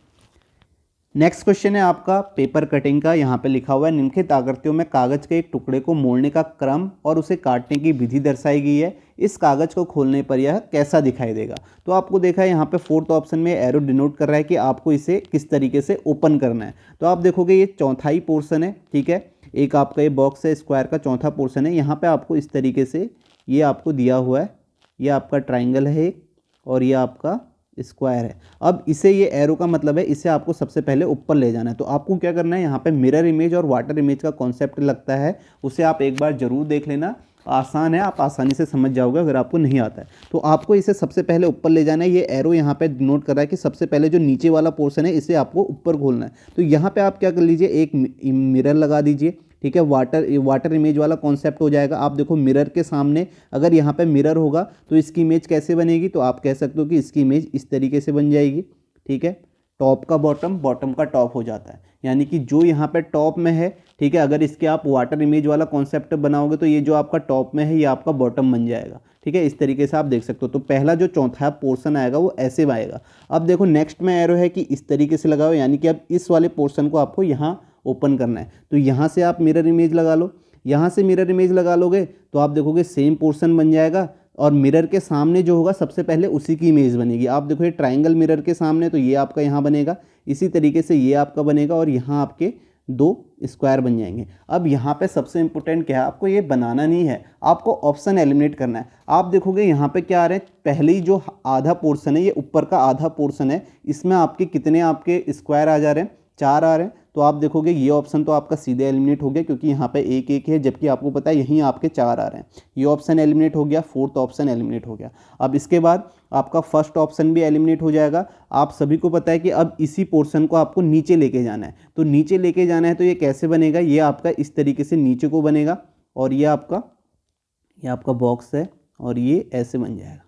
नेक्स्ट क्वेश्चन है आपका पेपर कटिंग का। यहाँ पे लिखा हुआ है निम्नलिखित आकृतियों में कागज के एक टुकड़े को मोड़ने का क्रम और उसे काटने की विधि दर्शाई गई है। इस कागज को खोलने पर यह कैसा दिखाई देगा। तो आपको देखा है यहाँ पे 4th ऑप्शन में एरो डिनोट कर रहा है कि आपको इसे किस तरीके से ओपन करना है। तो आप देखोगे ये चौथाई पोर्शन है। ठीक है, एक आपका ये बॉक्स है स्क्वायर का, चौथा पोर्शन है। यहाँ पर आपको इस तरीके से ये आपको दिया हुआ है, ये आपका ट्राइंगल है एक और ये आपका स्क्वायर है। अब इसे, ये एरो का मतलब है इसे आपको सबसे पहले ऊपर ले जाना है। तो आपको क्या करना है, यहाँ पे मिरर इमेज और वाटर इमेज का कॉन्सेप्ट लगता है, उसे आप एक बार जरूर देख लेना। आसान है, आप आसानी से समझ जाओगे अगर आपको नहीं आता है। तो आपको इसे सबसे पहले ऊपर ले जाना है। ये एरो यहाँ पे नोट कर रहा है कि सबसे पहले जो नीचे वाला पोर्शन है इसे आपको ऊपर खोलना है। तो यहाँ पे आप क्या कर लीजिए, एक मिरर लगा दीजिए। ठीक है, वाटर इमेज वाला कॉन्सेप्ट हो जाएगा। आप देखो मिरर के सामने अगर यहाँ पे मिरर होगा तो इसकी इमेज कैसे बनेगी, तो आप कह सकते हो कि इसकी इमेज इस तरीके से बन जाएगी। ठीक है, टॉप का बॉटम, बॉटम का टॉप हो जाता है, यानी कि जो यहाँ पे टॉप में है। ठीक है, अगर इसके आप वाटर इमेज वाला कॉन्सेप्ट बनाओगे तो ये जो आपका टॉप में है ये आपका बॉटम बन जाएगा। ठीक है, इस तरीके से आप देख सकते हो। तो पहला जो चौथा पोर्शन आएगा वो ऐसे आएगा। अब देखो नेक्स्ट में एरो है कि इस तरीके से लगाओ, यानी कि अब इस वाले पोर्शन को आपको यहाँ ओपन करना है। तो यहाँ से आप मिरर इमेज लगा लो, यहाँ से मिरर इमेज लगा लोगे तो आप देखोगे सेम पोर्शन बन जाएगा और मिरर के सामने जो होगा सबसे पहले उसी की इमेज बनेगी। आप देखो ये ट्राइंगल मिरर के सामने, तो ये आपका यहाँ बनेगा, इसी तरीके से ये आपका बनेगा और यहाँ आपके 2 स्क्वायर बन जाएंगे। अब यहाँ पे सबसे इंपॉर्टेंट क्या है, आपको ये बनाना नहीं है, आपको ऑप्शन एलिमिनेट करना है। आप देखोगे यहाँ पे क्या आ रहे हैं, पहले ही जो आधा पोर्शन है, ये ऊपर का आधा पोर्शन है, इसमें आपके कितने आपके स्क्वायर आ जा रहे हैं, 4 आ रहे हैं। तो आप देखोगे ये ऑप्शन तो आपका सीधे एलिमिनेट हो गया, क्योंकि यहाँ पे 1 1 है, जबकि आपको पता है यहीं आपके 4 आ रहे हैं। ये ऑप्शन एलिमिनेट हो गया, 4th ऑप्शन एलिमिनेट हो गया। अब इसके बाद आपका फर्स्ट ऑप्शन भी एलिमिनेट हो जाएगा। आप सभी को पता है कि अब इसी पोर्शन को आपको नीचे लेके जाना है। तो नीचे लेके जाना है तो ये कैसे बनेगा, ये आपका इस तरीके से नीचे को बनेगा और ये आपका बॉक्स है और ये ऐसे बन जाएगा।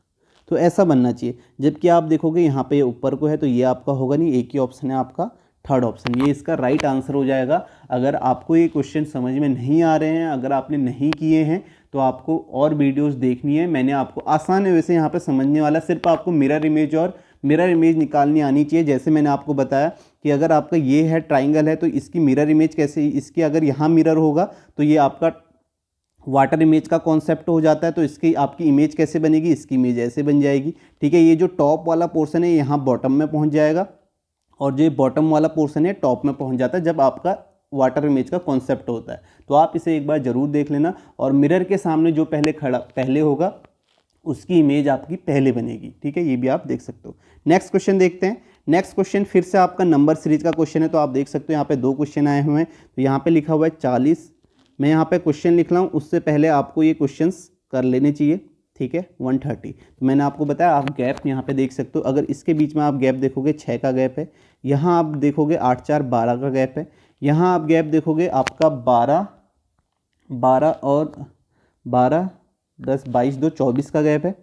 तो ऐसा बनना चाहिए। जबकि आप देखोगे यहाँ पे ये ऊपर को है तो ये आपका होगा नहीं, एक ही ऑप्शन है आपका 3rd ऑप्शन, ये इसका राइट आंसर हो जाएगा। अगर आपको ये क्वेश्चन समझ में नहीं आ रहे हैं, अगर आपने नहीं किए हैं तो आपको और वीडियोस देखनी है। मैंने आपको आसान है वैसे यहाँ पे समझने वाला, सिर्फ आपको मिरर इमेज निकालनी आनी चाहिए। जैसे मैंने आपको बताया कि अगर आपका ये है ट्राइंगल है तो इसकी मिरर इमेज कैसे, इसकी अगर यहाँ मिरर होगा तो ये आपका वाटर इमेज का कॉन्सेप्ट हो जाता है। तो इसकी आपकी इमेज कैसे बनेगी, इसकी इमेज ऐसे बन जाएगी। ठीक है, ये जो टॉप वाला पोर्शन है यहाँ बॉटम में पहुँच जाएगा और जो बॉटम वाला पोर्शन है टॉप में पहुंच जाता है जब आपका वाटर इमेज का कॉन्सेप्ट होता है। तो आप इसे एक बार जरूर देख लेना। और मिरर के सामने जो पहले होगा उसकी इमेज आपकी पहले बनेगी। ठीक है, ये भी आप देख सकते हो। नेक्स्ट क्वेश्चन देखते हैं। नेक्स्ट क्वेश्चन फिर से आपका नंबर सीरीज का क्वेश्चन है। तो आप देख सकते हो यहाँ पे 2 क्वेश्चन आए हुए हैं। तो यहाँ पे लिखा हुआ है 40। मैं यहाँ पे क्वेश्चन लिख रहा हूँ, उससे पहले आपको ये क्वेश्चंस कर लेने चाहिए। ठीक है, 130। तो मैंने आपको बताया आप गैप यहाँ पे देख सकते हो। अगर इसके बीच में आप गैप देखोगे 6 का गैप है, यहाँ आप देखोगे 8 4 12 का गैप है, यहाँ आप गैप देखोगे आपका 12 और 12 10 22 2 24 का गैप है।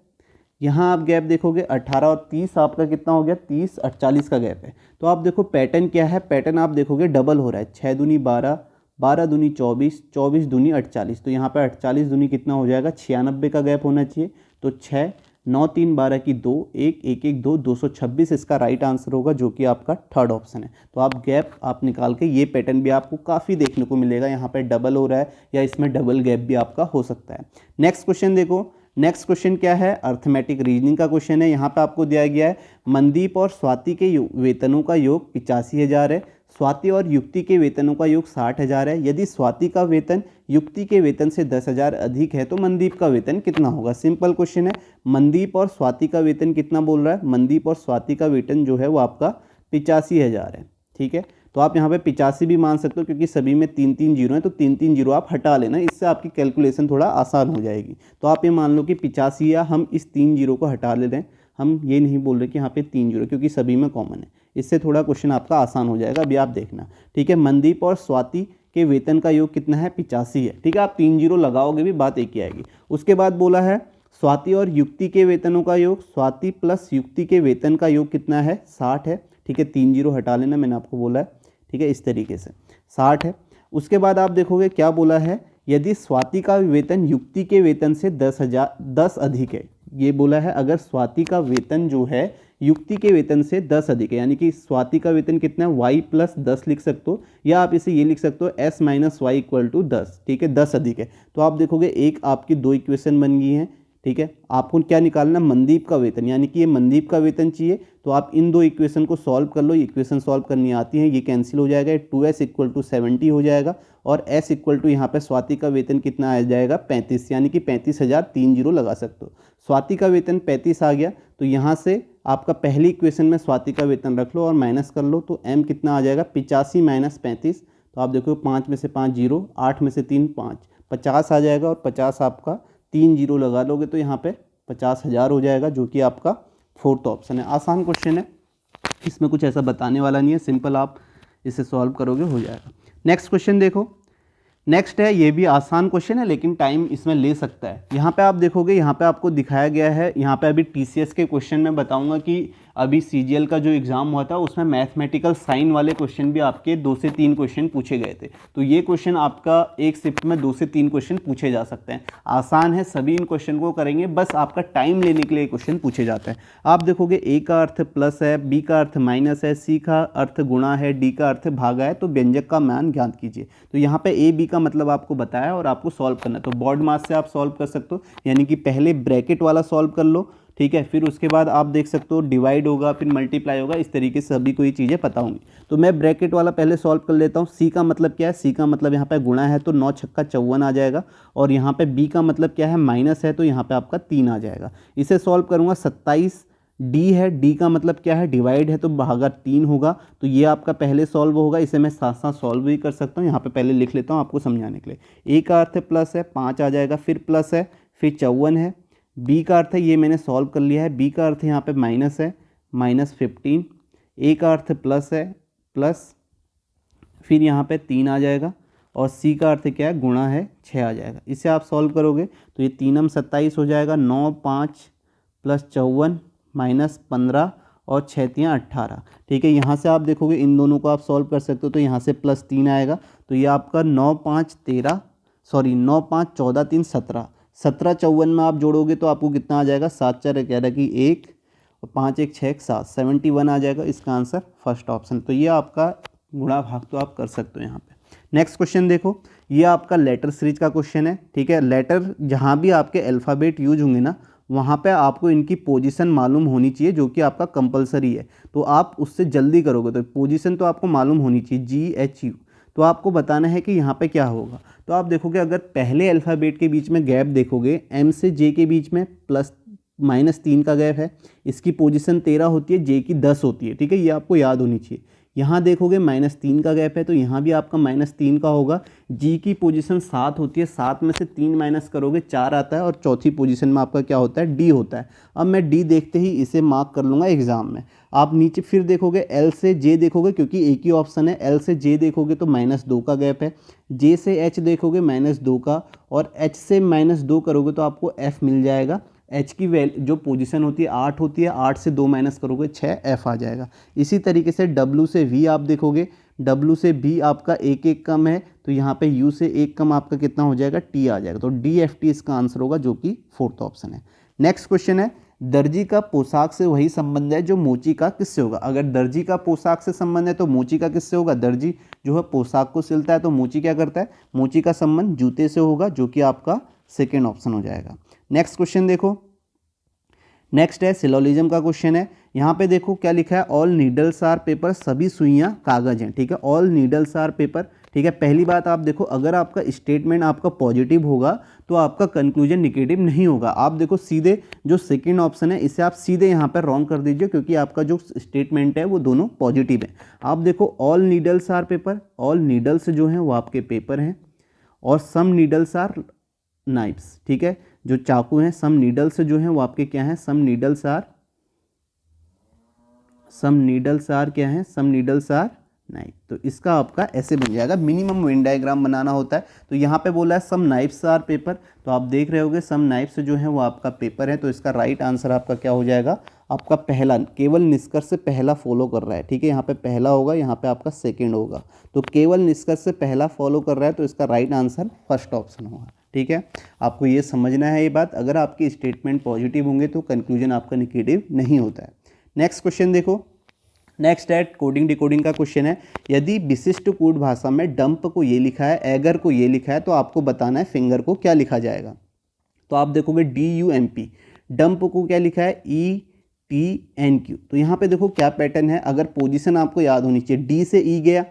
यहाँ आप गैप देखोगे 18 और 30 आपका कितना हो गया, 30 48 का गैप है। तो आप देखो पैटर्न क्या है, पैटर्न आप देखोगे डबल हो रहा है। 6 दूनी 12, 12 दूनी 24, 24 दूनी 48। तो यहाँ पे 48 दूनी कितना हो जाएगा, 96 का गैप होना चाहिए। तो 6 9 3 12 की 2 1 1 1 2 226 इसका राइट आंसर होगा, जो कि आपका 3rd ऑप्शन है। तो आप गैप आप निकाल के, ये पैटर्न भी आपको काफ़ी देखने को मिलेगा। यहाँ पे डबल हो रहा है या इसमें डबल गैप भी आपका हो सकता है। नेक्स्ट क्वेश्चन देखो। नेक्स्ट क्वेश्चन क्या है, अर्थमेटिक रीजनिंग का क्वेश्चन है। यहाँ पे आपको दिया गया है मनदीप और स्वाति के वेतनों का योग 85,000 है, स्वाति और युक्ति के वेतनों का योग 60,000 है। यदि स्वाति का वेतन युक्ति के वेतन से 10,000 अधिक है तो मनदीप का वेतन कितना होगा। सिंपल क्वेश्चन है। मनदीप और स्वाति का वेतन कितना बोल रहा है, मनदीप और स्वाति का वेतन जो है वो आपका 85,000 है। ठीक है, तो आप यहाँ पे 85 भी मान सकते हो क्योंकि सभी में 3-3 जीरो हैं, तो 3-3 जीरो आप हटा लेना, इससे आपकी कैलकुलेशन थोड़ा आसान हो जाएगी। तो आप ये मान लो कि 85 या हम इस 3 जीरो को हटा ले रहे हैं, हम ये नहीं बोल रहे कि यहाँ पे 3 जीरो, क्योंकि सभी में कॉमन है, इससे थोड़ा क्वेश्चन आपका आसान हो जाएगा। अभी आप देखना। ठीक है, मनदीप और स्वाति के वेतन का योग कितना है, 85 है। ठीक है, आप 3 जीरो लगाओगे भी बात एक ही आएगी। उसके बाद बोला है स्वाति और युक्ति के वेतनों का योग, स्वाति प्लस युक्ति के वेतन का योग कितना है, 60 है। ठीक है, 3 जीरो हटा लेना, मैंने आपको बोला है। ठीक है, इस तरीके से 60 है। उसके बाद आप देखोगे क्या बोला है, यदि स्वाति का वेतन युक्ति के वेतन से 10 अधिक है, ये बोला है अगर स्वाति का वेतन जो है युक्ति के वेतन से 10 अधिक है, यानी कि स्वाति का वेतन कितना है, y प्लस 10 लिख सकते हो, या आप इसे ये लिख सकते हो s minus Y equal to 10। ठीक है, 10 अधिक है, तो आप देखोगे एक आपकी दो इक्वेशन बन गई हैं। ठीक है, आपको क्या निकालना, मनदीप का वेतन, यानी कि ये मनदीप का वेतन चाहिए, तो आप इन दो इक्वेशन को सॉल्व कर लो। इक्वेशन सॉल्व करनी आती है, ये कैंसिल हो जाएगा, 2s इक्वल टू 70 हो जाएगा, और s इक्वल टू यहाँ पे स्वाति का वेतन कितना आ जाएगा, 35, यानी कि 35,000, 3 जीरो लगा सकते हो। स्वाति का वेतन 35 आ गया, तो यहाँ से आपका पहली इक्वेशन में स्वाति का वेतन रख लो और माइनस कर लो, तो m कितना आ जाएगा, 85 माइनस 35, तो आप देखो 5 में से 5 जीरो, 8 में से 3 5, 50 आ जाएगा, और 50 आपका 3 जीरो लगा लोगे तो यहाँ पे 50,000 हो जाएगा, जो कि आपका फोर्थ ऑप्शन है। आसान क्वेश्चन है, इसमें कुछ ऐसा बताने वाला नहीं है, सिंपल आप इसे सॉल्व करोगे हो जाएगा। नेक्स्ट क्वेश्चन देखो, नेक्स्ट है, ये भी आसान क्वेश्चन है लेकिन टाइम इसमें ले सकता है। यहाँ पे आप देखोगे, यहाँ पे आपको दिखाया गया है, यहाँ पे अभी टीसीएस के क्वेश्चन में बताऊंगा कि अभी सीजीएल का जो एग्ज़ाम हुआ था उसमें मैथमेटिकल साइन वाले क्वेश्चन भी आपके 2 से 3 क्वेश्चन पूछे गए थे। तो ये क्वेश्चन आपका एक शिफ्ट में 2 से 3 क्वेश्चन पूछे जा सकते हैं। आसान है, सभी इन क्वेश्चन को करेंगे, बस आपका टाइम लेने के लिए क्वेश्चन पूछे जाते हैं। आप देखोगे ए का अर्थ प्लस है, बी का अर्थ माइनस है, सी का अर्थ गुणा है, डी का अर्थ भागा है, तो व्यंजक का मान ज्ञात कीजिए। तो यहाँ पे ए बी का मतलब आपको बताया और आपको सॉल्व करना है, तो बोर्ड मास से आप सॉल्व कर सकते हो, यानी कि पहले ब्रैकेट वाला सॉल्व कर लो। ठीक है, फिर उसके बाद आप देख सकते हो डिवाइड होगा, फिर मल्टीप्लाई होगा, इस तरीके से सभी को ये चीज़ें पता होंगी। तो मैं ब्रैकेट वाला पहले सॉल्व कर लेता हूँ। सी का मतलब क्या है, सी का मतलब यहाँ पे गुणा है, तो 9 छक्का 54 आ जाएगा, और यहाँ पे बी का मतलब क्या है, माइनस है, तो यहाँ पे आपका 3 आ जाएगा। इसे सॉल्व करूँगा, 27 डी है, डी का मतलब क्या है, डिवाइड है, तो भागा 3 होगा, तो ये आपका पहले सॉल्व होगा। इसे मैं साथ साथ सॉल्व भी कर सकता हूँ, यहाँ पे पहले लिख लेता हूँ आपको समझाने के लिए। ए का अर्थ प्लस है, 5 आ जाएगा, फिर प्लस है, फिर 54 है। बी का अर्थ है, ये मैंने सॉल्व कर लिया है, बी का अर्थ यहाँ पे माइनस है, -15। ए का अर्थ प्लस है, प्लस, फिर यहाँ पे 3 आ जाएगा, और सी का अर्थ क्या है, गुणा है, 6 आ जाएगा। इसे आप सॉल्व करोगे तो ये 3 27 हो जाएगा, 9 5 प्लस 54 -15 और 6 3 18। ठीक है, यहाँ से आप देखोगे इन दोनों को आप सॉल्व कर सकते हो, तो यहाँ से +3 आएगा, तो ये आपका 9 5 13, सॉरी 9 5 14 3 17, 17 54 में आप जोड़ोगे तो आपको कितना आ जाएगा, 7 4 11 की 1 और 5 1 6 7, 71 आ जाएगा। इसका आंसर फर्स्ट ऑप्शन। तो ये आपका गुणा भाग तो आप कर सकते हो यहाँ पे। नेक्स्ट क्वेश्चन देखो, ये आपका लेटर सीरीज का क्वेश्चन है। ठीक है, लेटर जहाँ भी आपके अल्फ़ाबेट यूज होंगे ना, वहाँ पे आपको इनकी पोजीशन मालूम होनी चाहिए, जो कि आपका कंपलसरी है। तो आप उससे जल्दी करोगे तो पोजीशन तो आपको मालूम होनी चाहिए, GHU। तो आपको बताना है कि यहाँ पे क्या होगा। तो आप देखोगे, अगर पहले अल्फ़ाबेट के बीच में गैप देखोगे, M से J के बीच में +-3 का गैप है, इसकी पोजीशन 13 होती है, J की 10 होती है। ठीक है, ये आपको याद होनी चाहिए। यहाँ देखोगे -3 का गैप है, तो यहाँ भी आपका -3 का होगा। जी की पोजीशन 7 होती है, 7 में से 3 माइनस करोगे 4 आता है, और चौथी पोजीशन में आपका क्या होता है, डी होता है। अब मैं डी देखते ही इसे मार्क कर लूँगा एग्जाम में। आप नीचे फिर देखोगे एल से जे देखोगे, क्योंकि एक ही ऑप्शन है। एल से जे देखोगे तो -2 का गैप है, जे से एच देखोगे -2 का, और एच से -2 करोगे तो आपको एफ मिल जाएगा। एच की जो पोजीशन होती है 8 होती है, 8 से 2 माइनस करोगे 6, एफ आ जाएगा। इसी तरीके से डब्ल्यू से वी आप देखोगे, डब्ल्यू से बी आपका 1 कम है, तो यहाँ पे यू से 1 कम आपका कितना हो जाएगा, टी आ जाएगा। तो डी एफ टी इसका आंसर होगा, जो कि फोर्थ ऑप्शन है। नेक्स्ट क्वेश्चन है, दर्जी का पोशाक से वही संबंध है जो मोची का किससे होगा। अगर दर्जी का पोशाक से संबंध है तो मोची का किससे होगा। दर्जी जो है पोशाक को सिलता है, तो मोची क्या करता है, मोची का संबंध जूते से होगा, जो कि आपका सेकेंड ऑप्शन हो जाएगा। नेक्स्ट क्वेश्चन देखो, नेक्स्ट है सिलोजिज्म का क्वेश्चन है। यहाँ पे देखो क्या लिखा है, ऑल नीडल्स आर पेपर, सभी सुइयाँ कागज हैं। ठीक है, ऑल नीडल्स आर पेपर, ठीक है। पहली बात आप देखो, अगर आपका स्टेटमेंट आपका पॉजिटिव होगा तो आपका कंक्लूजन निगेटिव नहीं होगा। आप देखो सीधे जो सेकंड ऑप्शन है इसे आप सीधे यहाँ पर रॉन्ग कर दीजिए, क्योंकि आपका जो स्टेटमेंट है वो दोनों पॉजिटिव है। आप देखो all needles are paper, all needles जो हैं वो आपके पेपर हैं, और सम नीडल्स आर नाइफ्स, ठीक है। जो चाकू हैं, सम नीडल्स जो हैं वो आपके क्या हैं, सम नीडल्स आर क्या हैं, सम नीडल्स आर नाइफ। तो इसका आपका ऐसे बन जाएगा। मिनिमम वेन डायग्राम बनाना होता है। तो यहाँ पे बोला है सम नाइफ्स आर पेपर, तो आप देख रहे होगे सम नाइफ्स जो हैं वो आपका पेपर है। तो इसका राइट आंसर आपका क्या हो जाएगा, आपका पहला, केवल निष्कर्ष से पहला फॉलो कर रहा है, ठीक है। यहाँ पे पहला होगा, यहाँ पे आपका सेकेंड होगा। तो केवल निष्कर्ष से पहला फॉलो कर रहा है, तो इसका राइट आंसर फर्स्ट ऑप्शन होगा, ठीक है। आपको ये समझना है ये बात, अगर आपकी स्टेटमेंट पॉजिटिव होंगे तो कंक्लूजन आपका निगेटिव नहीं होता है। नेक्स्ट क्वेश्चन देखो, नेक्स्ट है कोडिंग डिकोडिंग का क्वेश्चन है। यदि विशिष्ट कोड भाषा में डंप को ये लिखा है, एगर को ये लिखा है, तो आपको बताना है फिंगर को क्या लिखा जाएगा। तो आप देखोगे DUMP, डंप को क्या लिखा है, ETNQ। तो यहाँ पे देखो क्या पैटर्न है, अगर पोजीशन आपको याद होनी चाहिए, D से E गया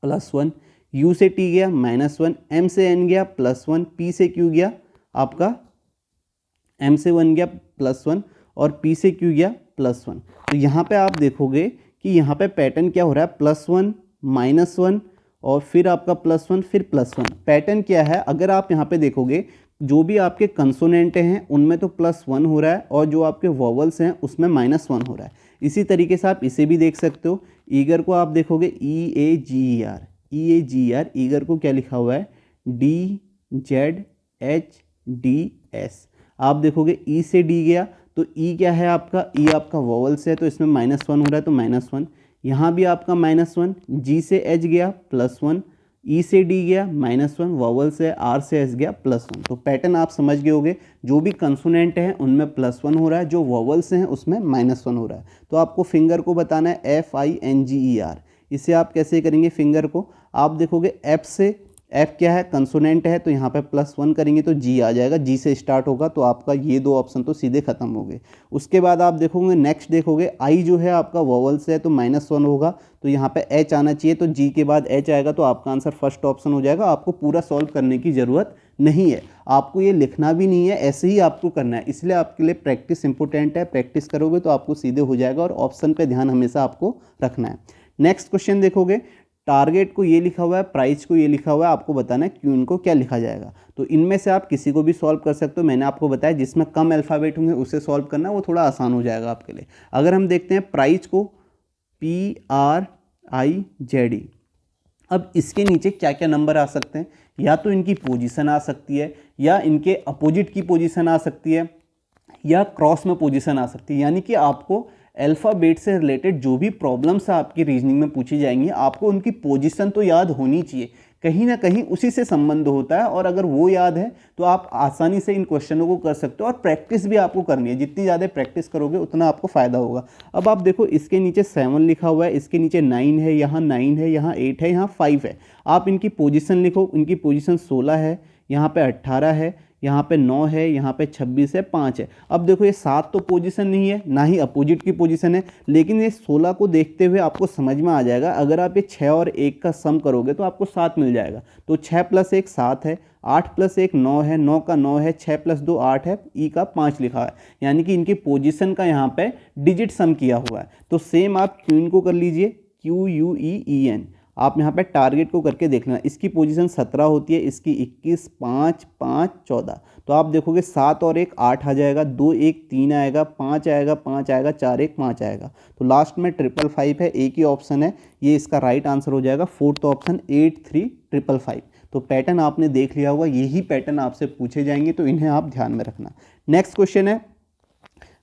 +1, U से T गया -1, M से N गया +1, P से Q गया आपका, M से 1 गया +1 और P से Q गया +1। तो यहाँ पे आप देखोगे कि यहाँ पे पैटर्न क्या हो रहा है, +1 -1 और फिर आपका +1 फिर +1। पैटर्न क्या है, अगर आप यहाँ पे देखोगे जो भी आपके कंसोनेंट हैं उनमें तो +1 हो रहा है, और जो आपके वॉवल्स हैं उसमें -1 हो रहा है। इसी तरीके से आप इसे भी देख सकते हो। ईगर को आप देखोगे EAGER, ईगर को क्या लिखा हुआ है, DZHDS। आप देखोगे E से D गया, तो E क्या है आपका, E आपका वॉवल्स है, तो इसमें -1 हो रहा है, तो -1। यहाँ भी आपका -1, G से H गया +1, E से D गया -1, वॉवल्स है, R से S गया +1। तो पैटर्न आप समझ गए होगे, जो भी कंसोनेंट हैं उनमें +1 हो रहा है, जो वॉवल्स हैं उसमें -1 हो रहा है। तो आपको फिंगर को बताना है FINGER। इसे आप कैसे करेंगे फिंगर को, आप देखोगे F से, F क्या है, कंसोनेंट है, तो यहाँ पे +1 करेंगे तो G आ जाएगा, G से स्टार्ट होगा। तो आपका ये दो ऑप्शन तो सीधे खत्म हो गए। उसके बाद आप देखोगे नेक्स्ट देखोगे I जो है आपका वॉवल्स है, तो -1 होगा, तो यहाँ पे H आना चाहिए, तो G के बाद H आएगा, तो आपका आंसर फर्स्ट ऑप्शन हो जाएगा। आपको पूरा सॉल्व करने की ज़रूरत नहीं है, आपको ये लिखना भी नहीं है, ऐसे ही आपको करना है। इसलिए आपके लिए प्रैक्टिस इंपॉर्टेंट है, प्रैक्टिस करोगे तो आपको सीधे हो जाएगा, और ऑप्शन पर ध्यान हमेशा आपको रखना है। नेक्स्ट क्वेश्चन देखोगे, टारगेट को ये लिखा हुआ है, प्राइस को ये लिखा हुआ है, आपको बताना है क्यून को क्या लिखा जाएगा। तो इनमें से आप किसी को भी सॉल्व कर सकते हो। मैंने आपको बताया जिसमें कम अल्फ़ाबेट होंगे उसे सॉल्व करना, वो थोड़ा आसान हो जाएगा आपके लिए। अगर हम देखते हैं प्राइस को, PRIZE, अब इसके नीचे क्या क्या नंबर आ सकते हैं, या तो इनकी पोजीशन आ सकती है, या इनके अपोजिट की पोजीशन आ सकती है, या क्रॉस में पोजीशन आ सकती है। यानी कि आपको अल्फ़ाबेट से रिलेटेड जो भी प्रॉब्लम्स आपकी रीजनिंग में पूछी जाएंगी, आपको उनकी पोजीशन तो याद होनी चाहिए, कहीं ना कहीं उसी से संबंध होता है। और अगर वो याद है तो आप आसानी से इन क्वेश्चनों को कर सकते हो, और प्रैक्टिस भी आपको करनी है। जितनी ज़्यादा प्रैक्टिस करोगे उतना आपको फ़ायदा होगा। अब आप देखो इसके नीचे 7 लिखा हुआ है, इसके नीचे 9 है, यहाँ 9 है, यहाँ 8 है, यहाँ 5 है। आप इनकी पोजीशन लिखो, इनकी पोजीशन 16 है, यहाँ पे 18 है, यहाँ पे 9 है, यहाँ पे 26 है, 5 है। अब देखो ये 7 तो पोजीशन नहीं है, ना ही अपोजिट की पोजीशन है, लेकिन ये 16 को देखते हुए आपको समझ में आ जाएगा। अगर आप ये 6 और 1 का सम करोगे तो आपको 7 मिल जाएगा। तो 6 + 1 7 है, 8 + 1 9 है, 9 का 9 है, 6 + 2 8 है, ई का 5 लिखा है। यानी कि इनकी पोजीशन का यहाँ पे डिजिट सम किया हुआ है। तो सेम आप क्यून को कर लीजिए, QUEEN। आप यहाँ पे टारगेट को करके देख लेना, इसकी पोजीशन 17 होती है, इसकी 21, 5 5 14। तो आप देखोगे 7 और 1 8 आ जाएगा, 2 1 3 आएगा, 5 आएगा, 5 आएगा, 4 1 5 आएगा। तो लास्ट में 555 है, एक ही ऑप्शन है, ये इसका राइट आंसर हो जाएगा। Fourth option 83555। तो पैटर्न आपने देख लिया होगा, यही पैटर्न आपसे पूछे जाएंगे, तो इन्हें आप ध्यान में रखना। नेक्स्ट क्वेश्चन है,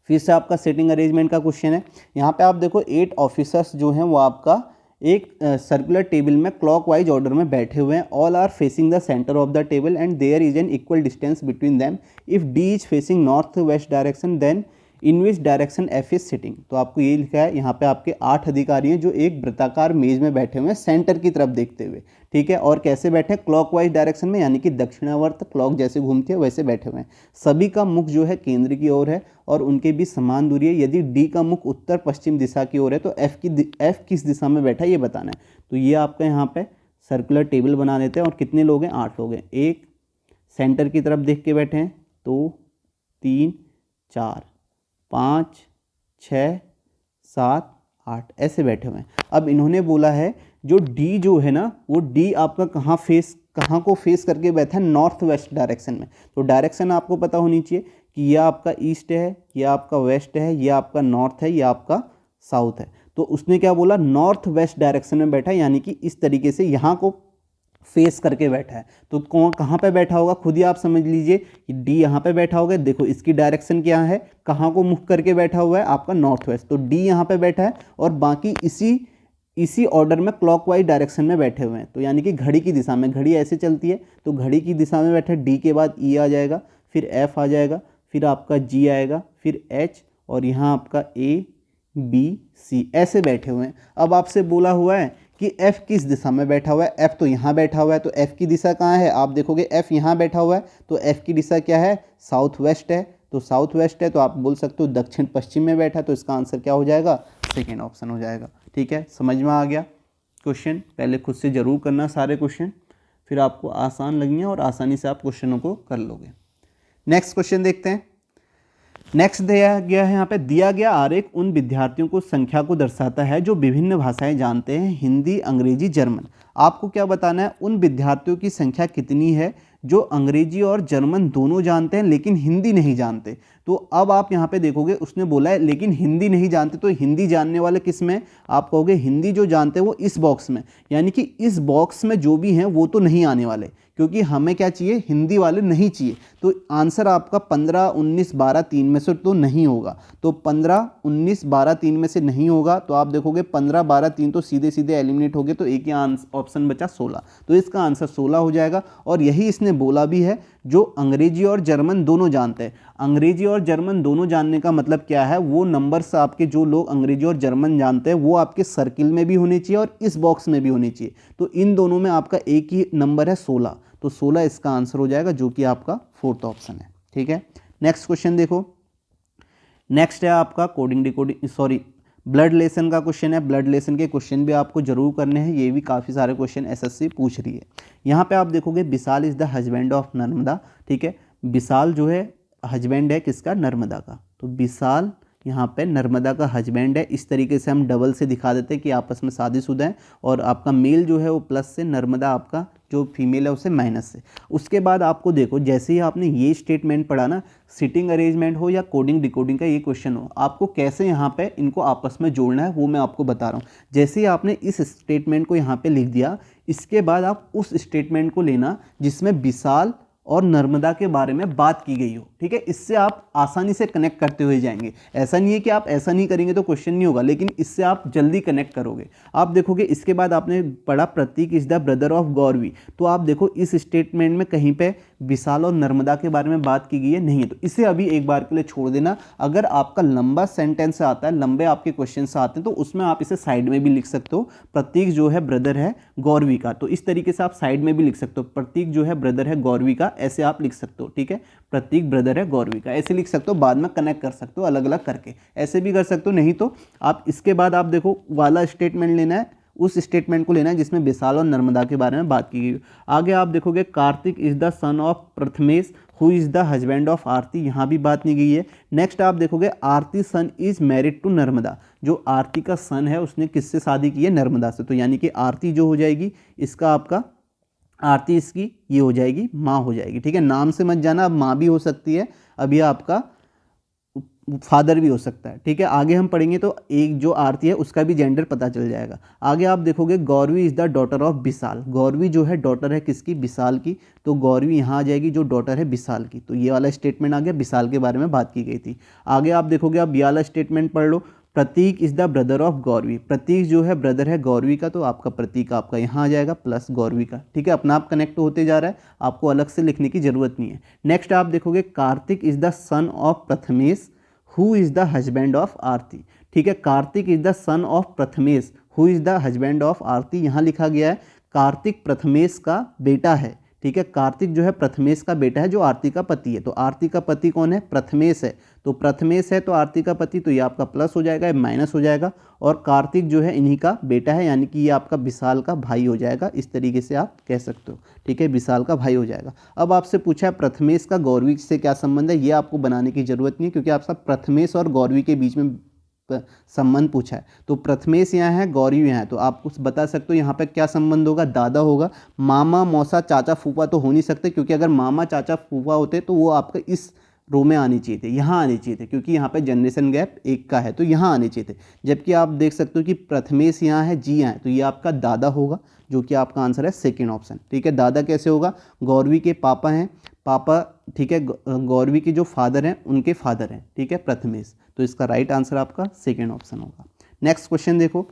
फिर से आपका सेटिंग अरेंजमेंट का क्वेश्चन है। यहाँ पे आप देखो 8 ऑफिसर्स जो हैं वो आपका एक सर्कुलर टेबल में क्लॉकवाइज ऑर्डर में बैठे हुए हैं। All are facing the center of the table and there is an equal distance between them. If D is facing north west direction then in which direction F is sitting. तो आपको ये लिखा है, यहाँ पे आपके 8 अधिकारी हैं जो एक वृत्ताकार मेज में बैठे हुए हैं सेंटर की तरफ देखते हुए, ठीक है। और कैसे बैठे हैं, क्लॉकवाइज डायरेक्शन में, यानी कि दक्षिणावर्त, क्लॉक जैसे घूमती है वैसे बैठे हुए हैं। सभी का मुख जो है केंद्र की ओर है और उनके बीच समान दूरी है। यदि डी का मुख उत्तर पश्चिम दिशा की ओर है तो एफ किस दिशा में बैठा है ये बताना है। तो ये आपका यहाँ पे सर्कुलर टेबल बना देते हैं और कितने लोग हैं, 8 लोग हैं। एक सेंटर की तरफ देख के बैठे हैं, 2 3 4 5 6 7 8 ऐसे बैठे हुए हैं। अब इन्होंने बोला है जो डी जो है ना, वो डी आपका कहाँ को फेस करके बैठा है, नॉर्थ वेस्ट डायरेक्शन में। तो डायरेक्शन आपको पता होनी चाहिए कि यह आपका ईस्ट है, यह आपका वेस्ट है, यह आपका नॉर्थ है, यह आपका साउथ है। तो उसने क्या बोला, नॉर्थ वेस्ट डायरेक्शन में बैठा है, यानी कि इस तरीके से यहाँ को फेस करके बैठा है। तो कौन कहाँ पे बैठा होगा, खुद ही आप समझ लीजिए कि डी यहाँ पे बैठा होगा। देखो इसकी डायरेक्शन क्या है, कहाँ को मुख करके बैठा हुआ है, आपका नॉर्थ वेस्ट। तो डी यहाँ पे बैठा है और बाकी इसी ऑर्डर में क्लॉकवाइज डायरेक्शन में बैठे हुए हैं। तो यानी कि घड़ी की दिशा में, घड़ी ऐसे चलती है तो घड़ी की दिशा में बैठा है। डी के बाद ई आ जाएगा, फिर एफ आ जाएगा, फिर आपका जी आएगा, फिर एच, और यहाँ आपका ए बी सी ऐसे बैठे हुए हैं। अब आपसे बोला हुआ है कि एफ किस दिशा में बैठा हुआ है। एफ तो यहाँ बैठा हुआ है, तो एफ की दिशा कहाँ है, आप देखोगे एफ यहाँ बैठा हुआ है, तो एफ की दिशा क्या है, साउथ वेस्ट है। तो साउथ वेस्ट है तो आप बोल सकते हो दक्षिण पश्चिम में बैठा है। तो इसका आंसर क्या हो जाएगा, सेकेंड ऑप्शन हो जाएगा। ठीक है, समझ में आ गया क्वेश्चन। पहले खुद से ज़रूर करना सारे क्वेश्चन, फिर आपको आसान लगेंगे और आसानी से आप क्वेश्चनों को कर लोगे। नेक्स्ट क्वेश्चन देखते हैं। नेक्स्ट दिया गया है, यहाँ पे दिया गया आरेख उन विद्यार्थियों को संख्या को दर्शाता है जो विभिन्न भाषाएं जानते हैं, हिंदी, अंग्रेजी, जर्मन। आपको क्या बताना है, उन विद्यार्थियों की संख्या कितनी है जो अंग्रेजी और जर्मन दोनों जानते हैं लेकिन हिंदी नहीं जानते। तो अब आप यहाँ पे देखोगे उसने बोला है लेकिन हिंदी नहीं जानते, तो हिंदी जानने वाले किस में, आप कहोगे हिंदी जो जानते हैं वो इस बॉक्स में, यानी कि इस बॉक्स में जो भी हैं वो तो नहीं आने वाले, क्योंकि हमें क्या चाहिए, हिंदी वाले नहीं चाहिए। तो आंसर आपका 15, 19, 12, 3 में से तो नहीं होगा। तो 15, 19, 12, 3 में से नहीं होगा। तो आप देखोगे 15, 12, 3 तो सीधे सीधे एलिमिनेट हो गए, तो एक ही ऑप्शन बचा 16। तो इसका आंसर 16 हो जाएगा। और यही इसने बोला भी है जो अंग्रेजी और जर्मन दोनों जानते हैं। अंग्रेजी और जर्मन दोनों जानने का मतलब क्या है, वो नंबर्स आपके जो लोग अंग्रेजी और जर्मन जानते हैं वो आपके सर्किल में भी होने चाहिए और इस बॉक्स में भी होने चाहिए। तो इन दोनों में आपका एक ही नंबर है 16। तो 16 इसका आंसर हो जाएगा, जो कि आपका फोर्थ ऑप्शन है। ठीक है, नेक्स्ट क्वेश्चन देखो। नेक्स्ट है आपका कोडिंग डिकोडिंग ब्लड लेसन का क्वेश्चन है। ब्लड लेसन के क्वेश्चन भी आपको जरूर करने हैं, ये भी काफ़ी सारे क्वेश्चन एसएससी पूछ रही है। यहाँ पे आप देखोगे Vishal is the husband of Narmada. ठीक है, विशाल जो है हस्बैंड है किसका, नर्मदा का। तो विशाल यहाँ पे नर्मदा का हस्बैंड है। इस तरीके से हम डबल से दिखा देते हैं कि आपस में शादीशुदा है, और आपका मेल जो है वो प्लस से, नर्मदा आपका जो फीमेल है उसे माइनस से। उसके बाद आपको देखो जैसे ही आपने ये स्टेटमेंट पढ़ा ना, सिटिंग अरेंजमेंट हो या कोडिंग डिकोडिंग का ये क्वेश्चन हो, आपको कैसे यहाँ पे इनको आपस में जोड़ना है वो मैं आपको बता रहा हूँ। जैसे ही आपने इस स्टेटमेंट को यहाँ पे लिख दिया, इसके बाद आप उस स्टेटमेंट को लेना जिसमें विशाल और नर्मदा के बारे में बात की गई हो। ठीक है, इससे आप आसानी से कनेक्ट करते हुए जाएंगे। ऐसा नहीं है कि आप ऐसा नहीं करेंगे तो क्वेश्चन नहीं होगा, लेकिन इससे आप जल्दी कनेक्ट करोगे। आप देखोगे इसके बाद आपने पढ़ा Prateek is the brother of Gauravi. तो आप देखो इस स्टेटमेंट में कहीं पे विशाल और नर्मदा के बारे में बात की गई है, नहीं है। तो इसे अभी एक बार के लिए छोड़ देना। अगर आपका लंबा सेंटेंस आता है, लंबे आपके क्वेश्चन आते हैं, तो उसमें आप इसे साइड में भी लिख सकते हो, प्रतीक जो है ब्रदर है गौरवी का। तो इस तरीके से आप साइड में भी लिख सकते हो, प्रतीक जो है ब्रदर है गौरवी का, ऐसे आप लिख सकते हो। ठीक है, प्रतीक ब्रदर है गौरवी का, ऐसे लिख सकते हो। बाद में कनेक्ट कर सकते हो अलग अलग करके, ऐसे भी कर सकते हो। नहीं तो आप इसके बाद आप देखो वाला स्टेटमेंट लेना है, उस स्टेटमेंट को लेना है जिसमें विशाल और नर्मदा के बारे में बात की गई। आगे आप देखोगे Kartik is the son of Prathmesh who is the husband of Aarti, यहाँ भी बात नहीं गई है। नेक्स्ट आप देखोगे Aarti son is married to Narmada. जो आरती का सन है उसने किससे शादी की है, नर्मदा से। तो यानी कि आरती जो हो जाएगी इसका आपका, आरती इसकी ये हो जाएगी माँ हो जाएगी। ठीक है, नाम से मत जाना, अब माँ भी हो सकती है, अब ये आपका फादर भी हो सकता है। ठीक है, आगे हम पढ़ेंगे तो एक जो आरती है उसका भी जेंडर पता चल जाएगा। आगे आप देखोगे Gauravi is the daughter of Vishal. Gauravi जो है डॉटर है किसकी, विशाल की। तो गौरवी यहाँ आ जाएगी जो डॉटर है विशाल की। तो ये वाला स्टेटमेंट आ गया, विशाल के बारे में बात की गई थी। आगे आप देखोगे, अब ये वाला स्टेटमेंट पढ़ लो, Prateek is the brother of Gauravi. Prateek जो है ब्रदर है गौरवी का, तो आपका प्रतीक आपका यहाँ आ जाएगा प्लस गौरवी का। ठीक है, अपना आप कनेक्ट होते जा रहा है, आपको अलग से लिखने की जरूरत नहीं है। नेक्स्ट आप देखोगे Kartik is the son of Prathmesh who is the husband of Aarti. ठीक है, Kartik is the son of Prathmesh who is the husband of Aarti. यहाँ लिखा गया है कार्तिक प्रथमेश का बेटा है। ठीक है। कार्तिक जो है प्रथमेश का बेटा है जो आरती का पति है। तो आरती का पति कौन है? प्रथमेश है। तो प्रथमेश है तो आरती का पति, तो ये आपका प्लस हो जाएगा, माइनस हो जाएगा। और कार्तिक जो है इन्हीं का बेटा है, यानी कि ये आपका विशाल का भाई हो जाएगा। इस तरीके से आप कह सकते हो, ठीक है, विशाल का भाई हो जाएगा। अब आपसे पूछा है प्रथमेश का गौरवी से क्या संबंध है, ये आपको बनाने की जरूरत नहीं है, क्योंकि आप सब प्रथमेश और गौरवी के बीच में संबंध पूछा है। तो प्रथमेश यहाँ है, गौरी यहाँ है, तो आप कुछ बता सकते हो यहाँ पे क्या संबंध होगा? दादा होगा। मामा मौसा चाचा फूफा तो हो नहीं सकते, क्योंकि अगर मामा चाचा फूफा होते तो वो आपका इस रो में आनी चाहिए थे, यहाँ आने चाहिए थे, क्योंकि यहाँ पे जनरेशन गैप 1 का है, तो यहाँ आने चाहिए थे। जबकि आप देख सकते हो कि प्रथमेश यहाँ है, जी यहाँ है, तो ये आपका दादा होगा, जो कि आपका आंसर है सेकेंड ऑप्शन। ठीक है, दादा कैसे होगा? गौरवी के पापा हैं, पापा, ठीक है, गौरवी के जो फादर हैं उनके फादर हैं, ठीक है, प्रथमेश। तो इसका राइट आंसर आपका सेकेंड ऑप्शन होगा। नेक्स्ट क्वेश्चन देखो,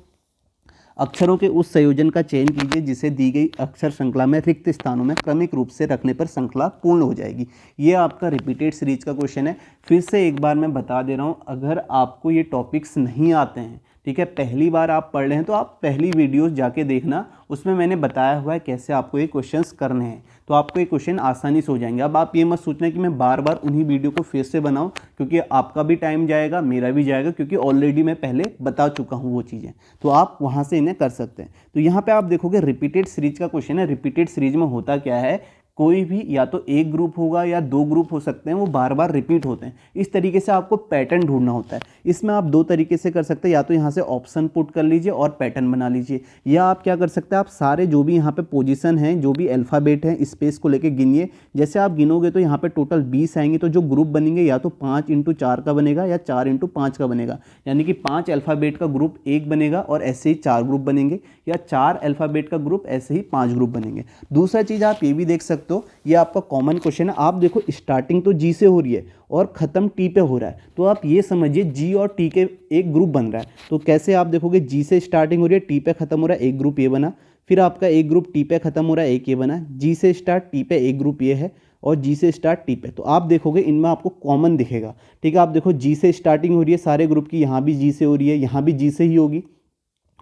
अक्षरों के उस संयोजन का चयन कीजिए जिसे दी गई अक्षर श्रृंखला में रिक्त स्थानों में क्रमिक रूप से रखने पर श्रृंखला पूर्ण हो जाएगी। ये आपका रिपीटेड सीरीज का क्वेश्चन है। फिर से एक बार मैं बता दे रहा हूँ, अगर आपको ये टॉपिक्स नहीं आते हैं, ठीक है, पहली बार आप पढ़ रहे हैं, तो आप पहली वीडियोस जाके देखना, उसमें मैंने बताया हुआ है कैसे आपको ये क्वेश्चंस करने हैं, तो आपको ये क्वेश्चन आसानी से हो जाएंगे। अब आप ये मत सोचना कि मैं बार बार उन्हीं वीडियो को फिर से बनाऊं, क्योंकि आपका भी टाइम जाएगा, मेरा भी जाएगा, क्योंकि ऑलरेडी मैं पहले बता चुका हूं वो चीज़ें, तो आप वहां से इन्हें कर सकते हैं। तो यहाँ पे आप देखोगे रिपीटेड सीरीज का क्वेश्चन है। रिपीटेड सीरीज में होता क्या है, कोई भी या तो एक ग्रुप होगा या 2 ग्रुप हो सकते हैं, वो बार बार रिपीट होते हैं। इस तरीके से आपको पैटर्न ढूंढना होता है। इसमें आप 2 तरीके से कर सकते हैं, या तो यहाँ से ऑप्शन पुट कर लीजिए और पैटर्न बना लीजिए, या आप क्या कर सकते हैं, आप सारे जो भी यहाँ पे पोजीशन हैं, जो भी अल्फ़ाबेट हैं, स्पेस को लेके गिनिए। जैसे आप गिनोगे तो यहाँ पे टोटल 20 आएंगे, तो जो ग्रुप बनेंगे या तो 5 × 4 का बनेगा या 4 × 5 का बनेगा, यानी कि 5 अल्फ़ाबेट का ग्रुप 1 बनेगा और ऐसे ही 4 ग्रुप बनेंगे, या 4 अल्फ़ाबेट का ग्रुप ऐसे ही 5 ग्रुप बनेंगे। दूसरा चीज़ आप ये भी देख सकते हो, ये आपका कॉमन क्वेश्चन है। आप देखो स्टार्टिंग तो जी से हो रही है और ख़त्म टी पे हो रहा है, तो आप ये समझिए जी और टी के एक ग्रुप बन रहा है। तो कैसे आप देखोगे, जी से स्टार्टिंग हो रही है, टी पे खत्म हो रहा है, एक ग्रुप ये बना, फिर आपका एक ग्रुप टी पे खत्म हो रहा है, एक ये बना, जी से स्टार्ट टी पे एक ग्रुप ये है, और जी से स्टार्ट टी पे। तो आप देखोगे इनमें आपको कॉमन दिखेगा, ठीक है। आप देखो जी से स्टार्टिंग हो रही है सारे ग्रुप की, यहाँ भी जी से हो रही है, यहाँ भी जी से ही होगी,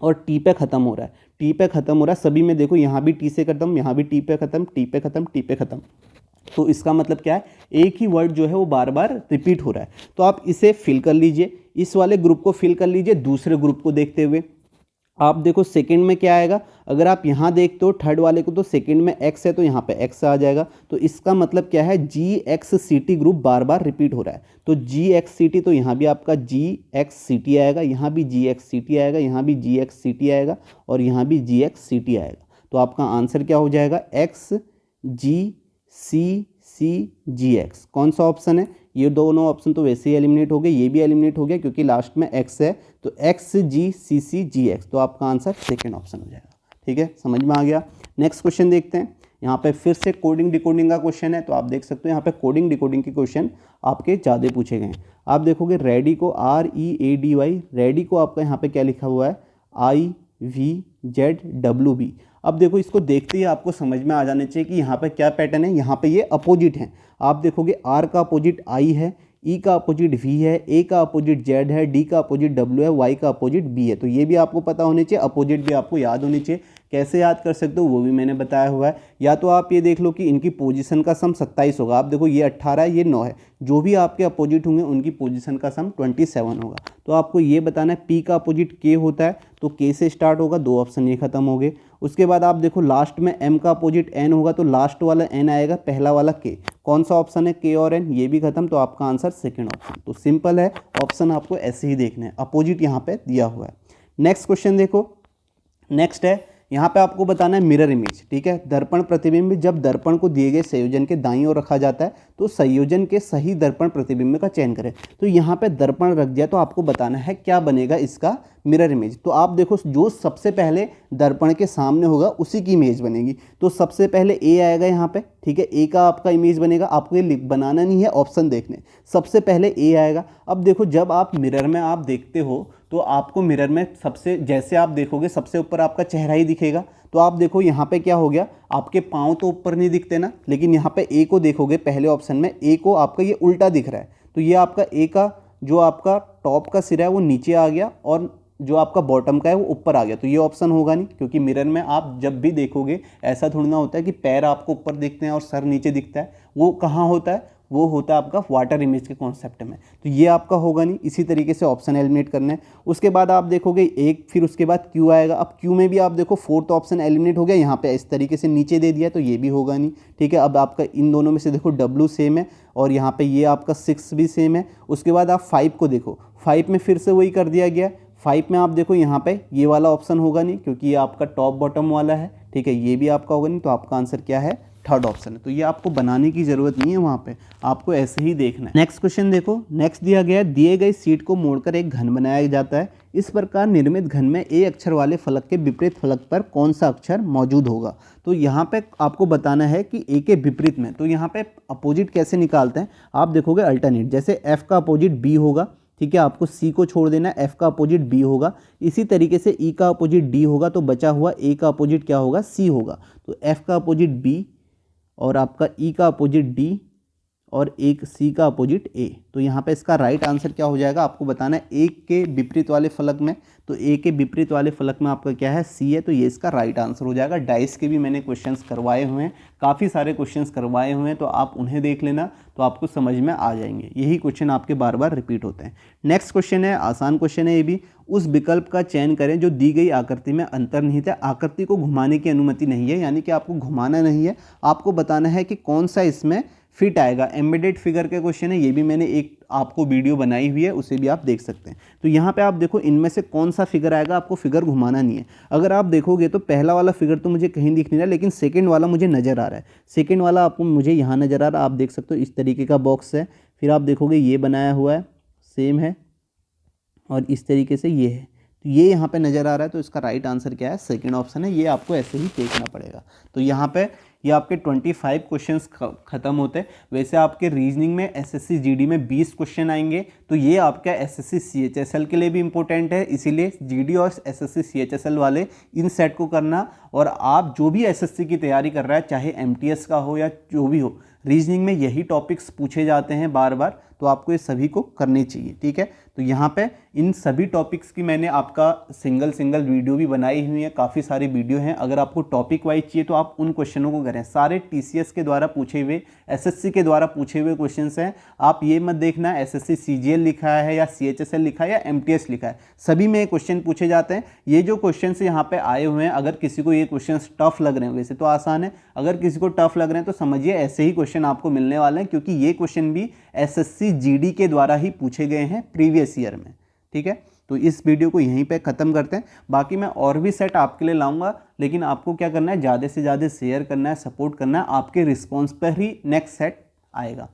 और टी पे खत्म हो रहा है, टी पे खत्म हो रहा है सभी में। देखो यहाँ भी टी से खत्म, यहाँ भी टी पे खत्म, टी पे खत्म, टी पे खत्म। तो इसका मतलब क्या है, एक ही वर्ड जो है वो बार बार रिपीट हो रहा है। तो आप इसे फिल कर लीजिए, इस वाले ग्रुप को फिल कर लीजिए दूसरे ग्रुप को देखते हुए। आप देखो सेकंड में क्या आएगा, अगर आप यहाँ देखते हो थर्ड वाले को, तो सेकंड में एक्स है तो यहाँ पे एक्स आ जाएगा। तो इसका मतलब क्या है, जी एक्स सी टी ग्रुप बार बार रिपीट हो रहा है। तो जी एक्स सी टी, तो यहाँ भी आपका जी एक्स सी टी आएगा, यहाँ भी जी एक्स सी टी आएगा, यहाँ भी जी एक्स सी टी आएगा, और यहाँ भी जी एक्स सी टी आएगा। तो आपका आंसर क्या हो जाएगा, एक्स जी सी जी एक्स। कौन सा ऑप्शन है, ये दोनों ऑप्शन तो वैसे ही एलिमिनेट हो गए, ये भी एलिमिनेट हो गया क्योंकि लास्ट में एक्स है, तो एक्स जी सी जी एक्स। तो आपका आंसर सेकेंड ऑप्शन हो जाएगा। ठीक है, समझ में आ गया। नेक्स्ट क्वेश्चन देखते हैं। यहाँ पे फिर से कोडिंग डिकोडिंग का क्वेश्चन है, तो आप देख सकते हो यहाँ पे कोडिंग डिकोडिंग के क्वेश्चन आपके ज़्यादा पूछे गए हैं। आप देखोगे रेडी को READY, रेडी को आपका यहाँ पे क्या लिखा हुआ है, IVZWB। अब देखो इसको देखते ही आपको समझ में आ जाने चाहिए कि यहाँ पे क्या पैटर्न है। यहाँ पे ये अपोजिट है। आप देखोगे R का अपोजिट I है, E का अपोजिट V है, A का अपोजिट Z है, D का अपोजिट W है, Y का अपोजिट B है। तो ये भी आपको पता होने चाहिए, अपोजिट भी आपको याद होनी चाहिए। कैसे याद कर सकते हो वो भी मैंने बताया हुआ है। या तो आप ये देख लो कि इनकी पोजीशन का सम 27 होगा। आप देखो ये 18 है, ये 9 है, जो भी आपके अपोजिट होंगे उनकी पोजीशन का सम 27 होगा। तो आपको ये बताना है P का अपोजिट K होता है, तो K से स्टार्ट होगा, 2 ऑप्शन ये खत्म हो गए। उसके बाद आप देखो लास्ट में M का अपोजिट N होगा, तो लास्ट वाला N आएगा, पहला वाला K। कौन सा ऑप्शन है, K और N, ये भी खत्म। तो आपका आंसर सेकेंड ऑप्शन। तो सिंपल है, ऑप्शन आपको ऐसे ही देखने हैं, अपोजिट यहाँ पे दिया हुआ है। नेक्स्ट क्वेश्चन देखो, नेक्स्ट है यहाँ पे आपको बताना है मिरर इमेज। ठीक है, दर्पण प्रतिबिंब जब दर्पण को दिए गए संयोजन के दाईं ओर रखा जाता है तो संयोजन के सही दर्पण प्रतिबिंब का चयन करें। तो यहाँ पे दर्पण रख दिया, तो आपको बताना है क्या बनेगा इसका मिरर इमेज। तो आप देखो जो सबसे पहले दर्पण के सामने होगा उसी की इमेज बनेगी। तो सबसे पहले ए आएगा यहाँ पे, ठीक है, ए का आपका इमेज बनेगा। आपको ये बनाना नहीं है, ऑप्शन देखने, सबसे पहले ए आएगा। अब देखो जब आप मिरर में आप देखते हो तो आपको मिरर में सबसे, जैसे आप देखोगे सबसे ऊपर आपका चेहरा ही दिखेगा। तो आप देखो यहाँ पे क्या हो गया, आपके पाँव तो ऊपर नहीं दिखते ना, लेकिन यहाँ पे ए को देखोगे पहले ऑप्शन में, ए को आपका ये उल्टा दिख रहा है। तो ये आपका ए का जो आपका टॉप का सिरा है वो नीचे आ गया, और जो आपका बॉटम का है वो ऊपर आ गया, तो ये ऑप्शन होगा नहीं, क्योंकि मिरर में आप जब भी देखोगे ऐसा थोड़ी ना होता है कि पैर आपको ऊपर दिखते हैं और सर नीचे दिखता है। वो कहाँ होता है, वो होता है आपका वाटर इमेज के कॉन्सेप्ट में, तो ये आपका होगा नहीं। इसी तरीके से ऑप्शन एलिमिनेट करना है। उसके बाद आप देखोगे एक, फिर उसके बाद क्यू आएगा। अब क्यू में भी आप देखो फोर्थ ऑप्शन एलिमिनेट हो गया, यहाँ पे इस तरीके से नीचे दे दिया, तो ये भी होगा नहीं, ठीक है। अब आपका इन दोनों में से देखो डब्लू सेम है और यहाँ पे ये आपका 6 भी सेम है। उसके बाद आप 5 को देखो, 5 में फिर से वही कर दिया गया। 5 में आप देखो यहाँ पे ये वाला ऑप्शन होगा नहीं, क्योंकि ये आपका टॉप बॉटम वाला है, ठीक है। ये भी आपका होगा नहीं, तो आपका आंसर क्या है, थर्ड ऑप्शन है। तो ये आपको बनाने की जरूरत नहीं है, वहाँ पे आपको ऐसे ही देखना है। नेक्स्ट क्वेश्चन देखो, नेक्स्ट दिया गया है, दिए गए सीट को मोड़कर एक घन बनाया जाता है। इस प्रकार निर्मित घन में ए अक्षर वाले फलक के विपरीत फलक पर कौन सा अक्षर मौजूद होगा। तो यहाँ पे आपको बताना है कि ए के विपरीत में, तो यहाँ पे अपोजिट कैसे निकालते हैं, आप देखोगे अल्टरनेट, जैसे एफ का अपोजिट बी होगा, ठीक है, आपको सी को छोड़ देना है, एफ का अपोजिट बी होगा। इसी तरीके से ई का अपोजिट डी होगा, तो बचा हुआ ए का अपोजिट क्या होगा, सी होगा। तो एफ का अपोजिट बी और आपका ई का अपोजिट डी और एक सी का अपोजिट ए। तो यहाँ पे इसका राइट आंसर क्या हो जाएगा, आपको बताना है ए के विपरीत वाले फलक में, तो ए के विपरीत वाले फलक में आपका क्या है, सी है, तो ये इसका राइट आंसर हो जाएगा। डाइस के भी मैंने क्वेश्चंस करवाए हुए हैं, काफ़ी सारे क्वेश्चंस करवाए हुए हैं, तो आप उन्हें देख लेना, तो आपको समझ में आ जाएंगे। यही क्वेश्चन आपके बार बार रिपीट होते हैं। नेक्स्ट क्वेश्चन है, आसान क्वेश्चन है ये भी। उस विकल्प का चयन करें जो दी गई आकृति में अंतर्निहित है। आकृति को घुमाने की अनुमति नहीं है, यानी कि आपको घुमाना नहीं है, आपको बताना है कि कौन सा इसमें फिट आएगा। एम्बेडेड फिगर के क्वेश्चन है, ये भी मैंने एक आपको वीडियो बनाई हुई है, उसे भी आप देख सकते हैं। तो यहाँ पे आप देखो इनमें से कौन सा फिगर आएगा, आपको फिगर घुमाना नहीं है। अगर आप देखोगे तो पहला वाला फिगर तो मुझे कहीं दिख नहीं रहा, लेकिन सेकंड वाला मुझे नज़र आ रहा है। सेकंड वाला आपको मुझे यहाँ नज़र आ रहा है, आप देख सकते हो इस तरीके का बॉक्स है। फिर आप देखोगे ये बनाया हुआ है, सेम है, और इस तरीके से ये है, तो ये यहाँ पे नज़र आ रहा है। तो इसका राइट आंसर क्या है, सेकंड ऑप्शन है। ये आपको ऐसे ही देखना पड़ेगा। तो यहाँ पे ये आपके 25 क्वेश्चंस खत्म होते हैं। वैसे आपके रीजनिंग में एसएससी जीडी में 20 क्वेश्चन आएंगे, तो ये आपका एसएससी सीएचएसएल के लिए भी इंपॉर्टेंट है, इसीलिए जीडी और एसएससी सीएचएसएल वाले इन सेट को करना। और आप जो भी एसएससी की तैयारी कर रहा है, चाहे एमटीएस का हो या जो भी हो, रीजनिंग में यही टॉपिक्स पूछे जाते हैं बार बार, तो आपको ये सभी को करने चाहिए, ठीक है। तो यहाँ पे इन सभी टॉपिक्स की मैंने आपका सिंगल वीडियो भी बनाई हुई है, काफ़ी सारी वीडियो हैं। अगर आपको टॉपिक वाइज चाहिए तो आप उन क्वेश्चनों को करें। सारे टीसीएस के द्वारा पूछे हुए, एसएससी के द्वारा पूछे हुए क्वेश्चंस हैं। आप ये मत देखना एसएससी सीजीएल लिखा है या सीएचएसएल लिखा है या एमटीएस लिखा है, सभी में क्वेश्चन पूछे जाते हैं। ये जो क्वेश्चन यहाँ पे आए हुए हैं, अगर किसी को ये क्वेश्चन टफ लग रहे हैं, वैसे तो आसान है, अगर किसी को टफ लग रहे हैं तो समझिए ऐसे ही क्वेश्चन आपको मिलने वाले हैं, क्योंकि ये क्वेश्चन भी एसएससी जीडी के द्वारा ही पूछे गए हैं प्रीवियस ईयर में, ठीक है। तो इस वीडियो को यहीं पे ख़त्म करते हैं। बाकी मैं और भी सेट आपके लिए लाऊंगा, लेकिन आपको क्या करना है, ज़्यादा से ज़्यादा शेयर करना है, सपोर्ट करना है, आपके रिस्पॉन्स पर ही नेक्स्ट सेट आएगा।